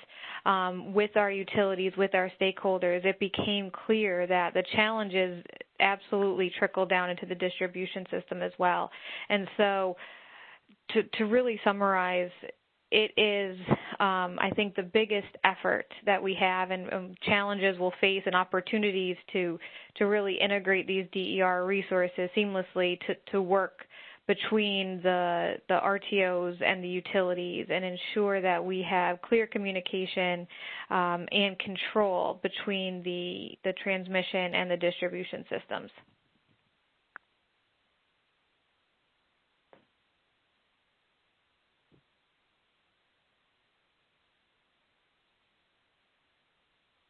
with our utilities, with our stakeholders, it became clear that the challenges absolutely trickle down into the distribution system as well. And so to really summarize, it is, I think, the biggest effort that we have and challenges we'll face and opportunities to really integrate these DER resources seamlessly to work between the RTOs and the utilities and ensure that we have clear communication and control between the transmission and the distribution systems.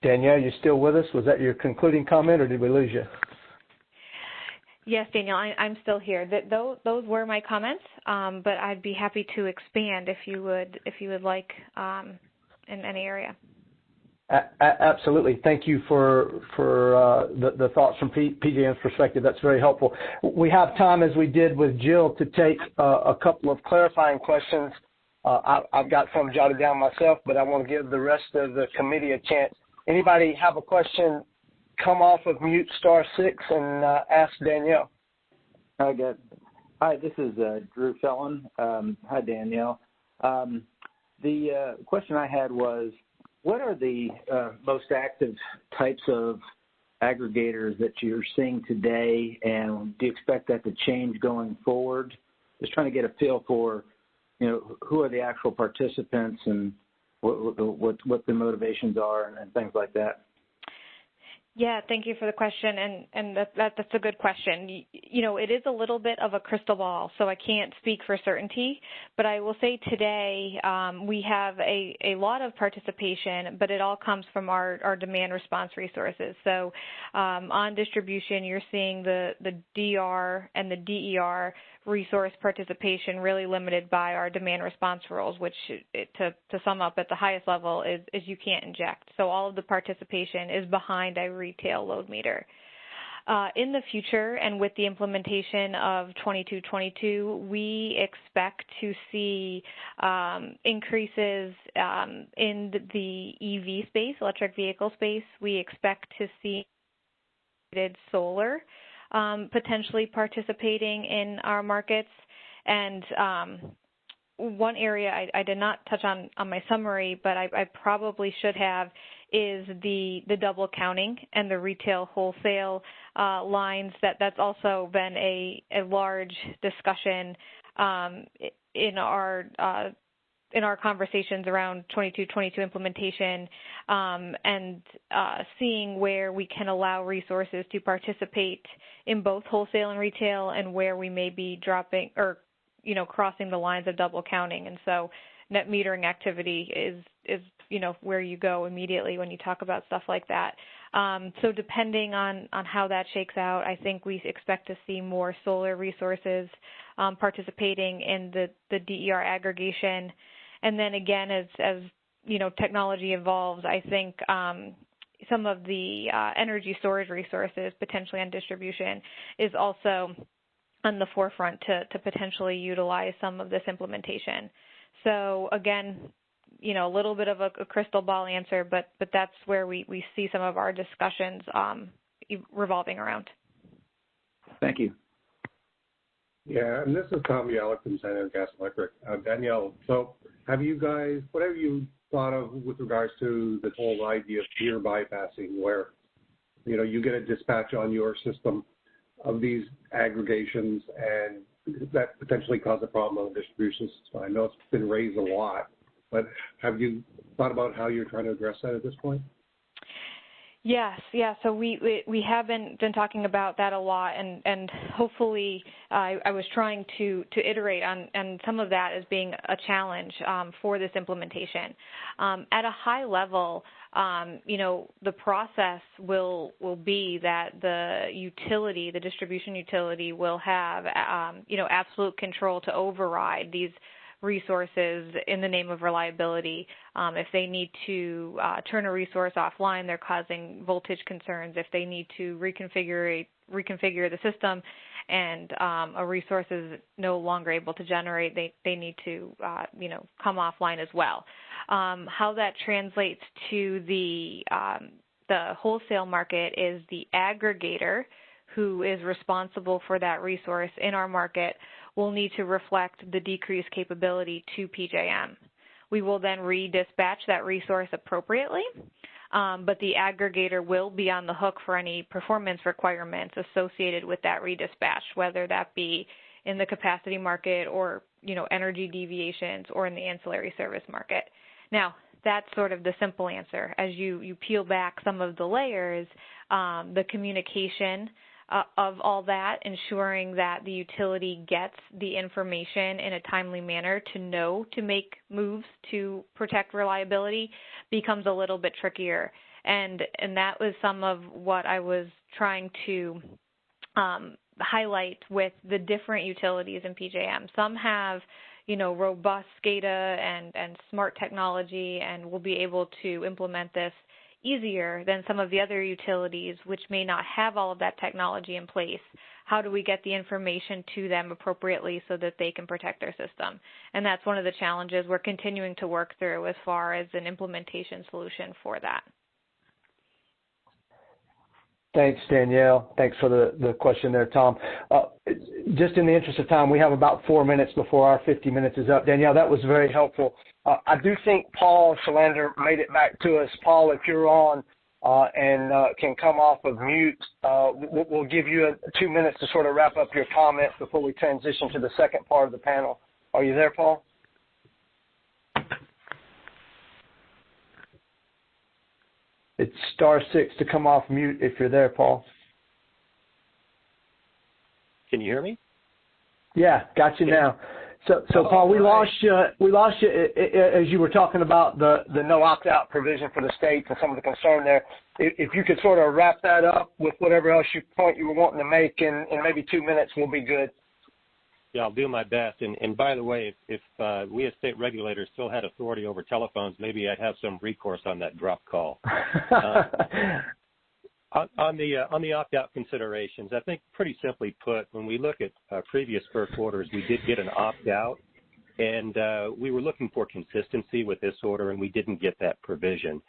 Danielle, you still with us? Was that your concluding comment, or did we lose you? Yes, Danielle, I'm still here. Those were my comments, but I'd be happy to expand if you would like in any area. Absolutely. Thank you for the thoughts from PJM's perspective. That's very helpful. We have time, as we did with Jill, to take a couple of clarifying questions. I've got some jotted down myself, but I want to give the rest of the committee a chance. Anybody have a question? Come off of mute *6 and ask Danielle. Good. Hi, this is Drew Fellon. Hi, Danielle. The question I had was, what are the most active types of aggregators that you're seeing today, and do you expect that to change going forward? Just trying to get a feel for, who are the actual participants and what the motivations are and things like that. Yeah, thank you for the question, and that's a good question. It is a little bit of a crystal ball, so I can't speak for certainty, but I will say today we have a lot of participation, but it all comes from our demand response resources. So on distribution, you're seeing the DR and the DER resource participation really limited by our demand response rules, which to sum up at the highest level is you can't inject. So all of the participation is behind a retail load meter. In the future, and with the implementation of 2222, we expect to see increases in the EV space, electric vehicle space. We expect to see solar potentially participating in our markets. And one area I did not touch on my summary, but I probably should have, is the double counting and the retail wholesale lines. That's also been a large discussion in our conversations around 2222 implementation, and seeing where we can allow resources to participate in both wholesale and retail, and where we may be dropping or crossing the lines of double counting. And so net metering activity is where you go immediately when you talk about stuff like that. So depending on how that shakes out, I think we expect to see more solar resources participating in the DER aggregation. And then again, as technology evolves, I think some of the energy storage resources potentially on distribution is also on the forefront to potentially utilize some of this implementation. So again, a little bit of a crystal ball answer, but that's where we see some of our discussions revolving around. Thank you. Yeah, and this is Tom Bialik from San Diego Gas Electric. Danielle, so what have you thought of with regards to this whole idea of peer bypassing, where, you get a dispatch on your system of these aggregations and that potentially cause a problem on the distribution system? I know it's been raised a lot, but have you thought about how you're trying to address that at this point? Yes, yeah. So we have been talking about that a lot, and hopefully I was trying to iterate on some of that as being a challenge for this implementation. At a high level, the process will be that the utility, the distribution utility, will have absolute control to override these resources in the name of reliability. If they need to turn a resource offline, they're causing voltage concerns. If they need to reconfigure the system and a resource is no longer able to generate, they need to come offline as well. How that translates to the wholesale market is the aggregator, who is responsible for that resource in our market, will need to reflect the decreased capability to PJM. We will then redispatch that resource appropriately, but the aggregator will be on the hook for any performance requirements associated with that redispatch, whether that be in the capacity market or energy deviations or in the ancillary service market. Now, that's sort of the simple answer. As you peel back some of the layers, the communication of all that, ensuring that the utility gets the information in a timely manner to know to make moves to protect reliability, becomes a little bit trickier. And that was some of what I was trying to highlight with the different utilities in PJM. Some have robust SCADA and smart technology and will be able to implement this easier than some of the other utilities, which may not have all of that technology in place. How do we get the information to them appropriately so that they can protect their system? And that's one of the challenges we're continuing to work through as far as an implementation solution for that. Thanks, Danielle. Thanks for the question there, Tom. Just in the interest of time, we have about 4 minutes before our 50 minutes is up. Danielle, that was very helpful. I do think Paul Shalander made it back to us. Paul, if you're on and can come off of mute, we'll give you 2 minutes to sort of wrap up your comments before we transition to the second part of the panel. Are you there, Paul? It's *6 to come off mute if you're there, Paul. Can you hear me? Yeah, got you now. So Paul, we lost you. We lost you as you were talking about the no opt-out provision for the states and some of the concern there. If you could sort of wrap that up with whatever else you were wanting to make in maybe 2 minutes, we'll be good. Yeah, I'll do my best. And by the way, if we as state regulators still had authority over telephones, maybe I'd have some recourse on that drop call. On the opt-out considerations, I think pretty simply put, when we look at previous FERC orders, we did get an opt-out, and we were looking for consistency with this order, and we didn't get that provision.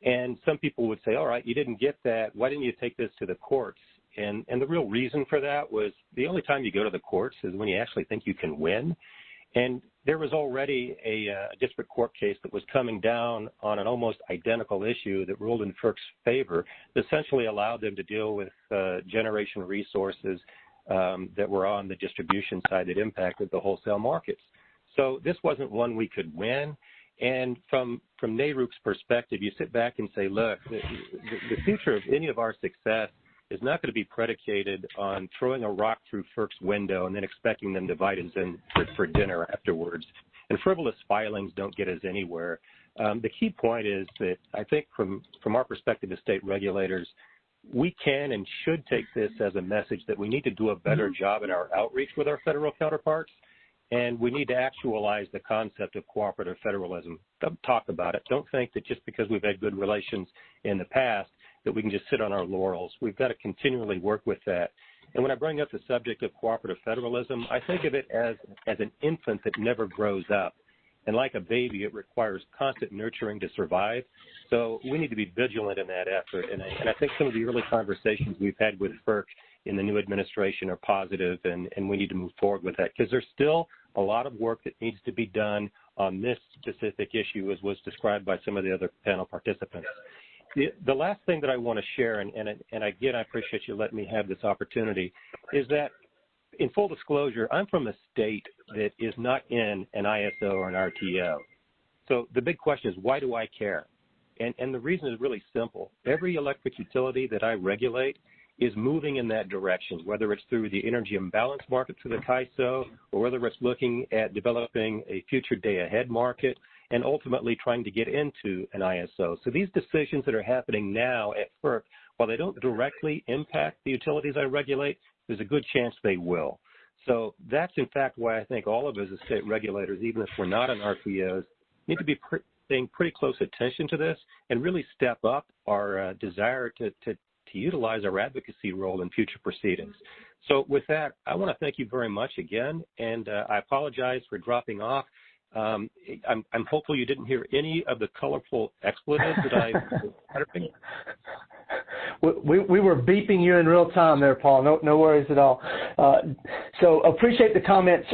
And some people would say, all right, you didn't get that. Why didn't you take this to the courts? And the real reason for that was the only time you go to the courts is when you actually think you can win. And there was already a district court case that was coming down on an almost identical issue that ruled in FERC's favor, that essentially allowed them to deal with generation resources that were on the distribution side that impacted the wholesale markets. So this wasn't one we could win. And from NARUC's perspective, you sit back and say, look, the future of any of our success is not going to be predicated on throwing a rock through FERC's window and then expecting them to invite us in for dinner afterwards. And frivolous filings don't get us anywhere. The key point is that I think from our perspective as state regulators, we can and should take this as a message that we need to do a better job in our outreach with our federal counterparts, and we need to actualize the concept of cooperative federalism. Don't talk about it. Don't think that just because we've had good relations in the past that we can just sit on our laurels. We've got to continually work with that. And when I bring up the subject of cooperative federalism, I think of it as an infant that never grows up. And like a baby, it requires constant nurturing to survive. So we need to be vigilant in that effort. And I think some of the early conversations we've had with FERC in the new administration are positive, and we need to move forward with that because there's still a lot of work that needs to be done on this specific issue, as was described by some of the other panel participants. The last thing that I want to share, and again, I appreciate you letting me have this opportunity, is that in full disclosure, I'm from a state that is not in an ISO or an RTO. So the big question is, why do I care? And the reason is really simple. Every electric utility that I regulate is moving in that direction, whether it's through the energy imbalance market through the CAISO, or whether it's looking at developing a future day-ahead market, and ultimately trying to get into an ISO. So these decisions that are happening now at FERC, while they don't directly impact the utilities I regulate, there's a good chance they will. So that's, in fact, why I think all of us as state regulators, even if we're not on RPOs, need to be paying pretty close attention to this and really step up our desire to utilize our advocacy role in future proceedings. So with that, I want to thank you very much again, and I apologize for dropping off. I'm hopeful you didn't hear any of the colorful expletives that I was uttering. We were beeping you in real time there, Paul. No worries at all. So appreciate the comments.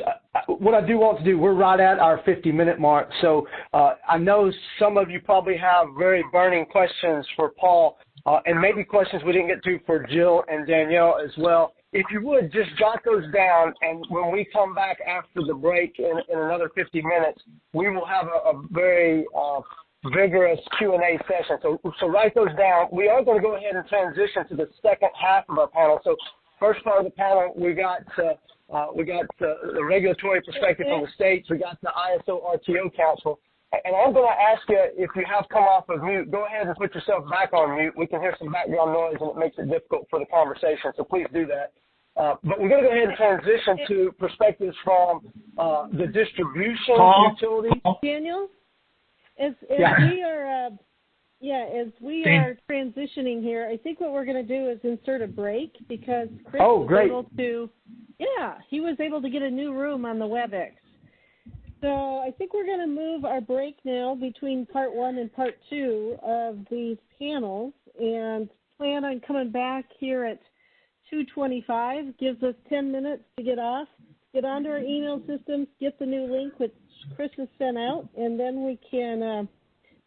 What I do want to do, we're right at our 50-minute mark. So I know some of you probably have very burning questions for Paul, and maybe questions we didn't get to for Jill and Danielle as well. If you would, just jot those down, and when we come back after the break in another 50 minutes, we will have a very vigorous Q&A session. So write those down. We are going to go ahead and transition to the second half of our panel. So first part of the panel, we got the regulatory perspective from the states. We got the ISO RTO Council. And I'm going to ask you, if you have come off of mute, go ahead and put yourself back on mute. We can hear some background noise, and it makes it difficult for the conversation, so please do that. But we're going to go ahead and transition to perspectives from the distribution utility. Daniel, as we are transitioning here, I think what we're going to do is insert a break because Chris he was able to get a new room on the WebEx. So I think we're going to move our break now between part 1 and part 2 of these panels and plan on coming back here at 2:25. Gives us 10 minutes to get off, get onto our email systems, get the new link which Chris has sent out, and then we can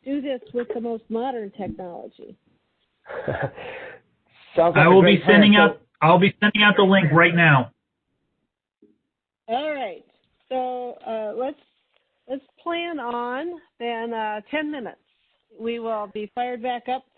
do this with the most modern technology. I'll be sending out the link right now. All right. So let's plan on then 10 minutes. We will be fired back up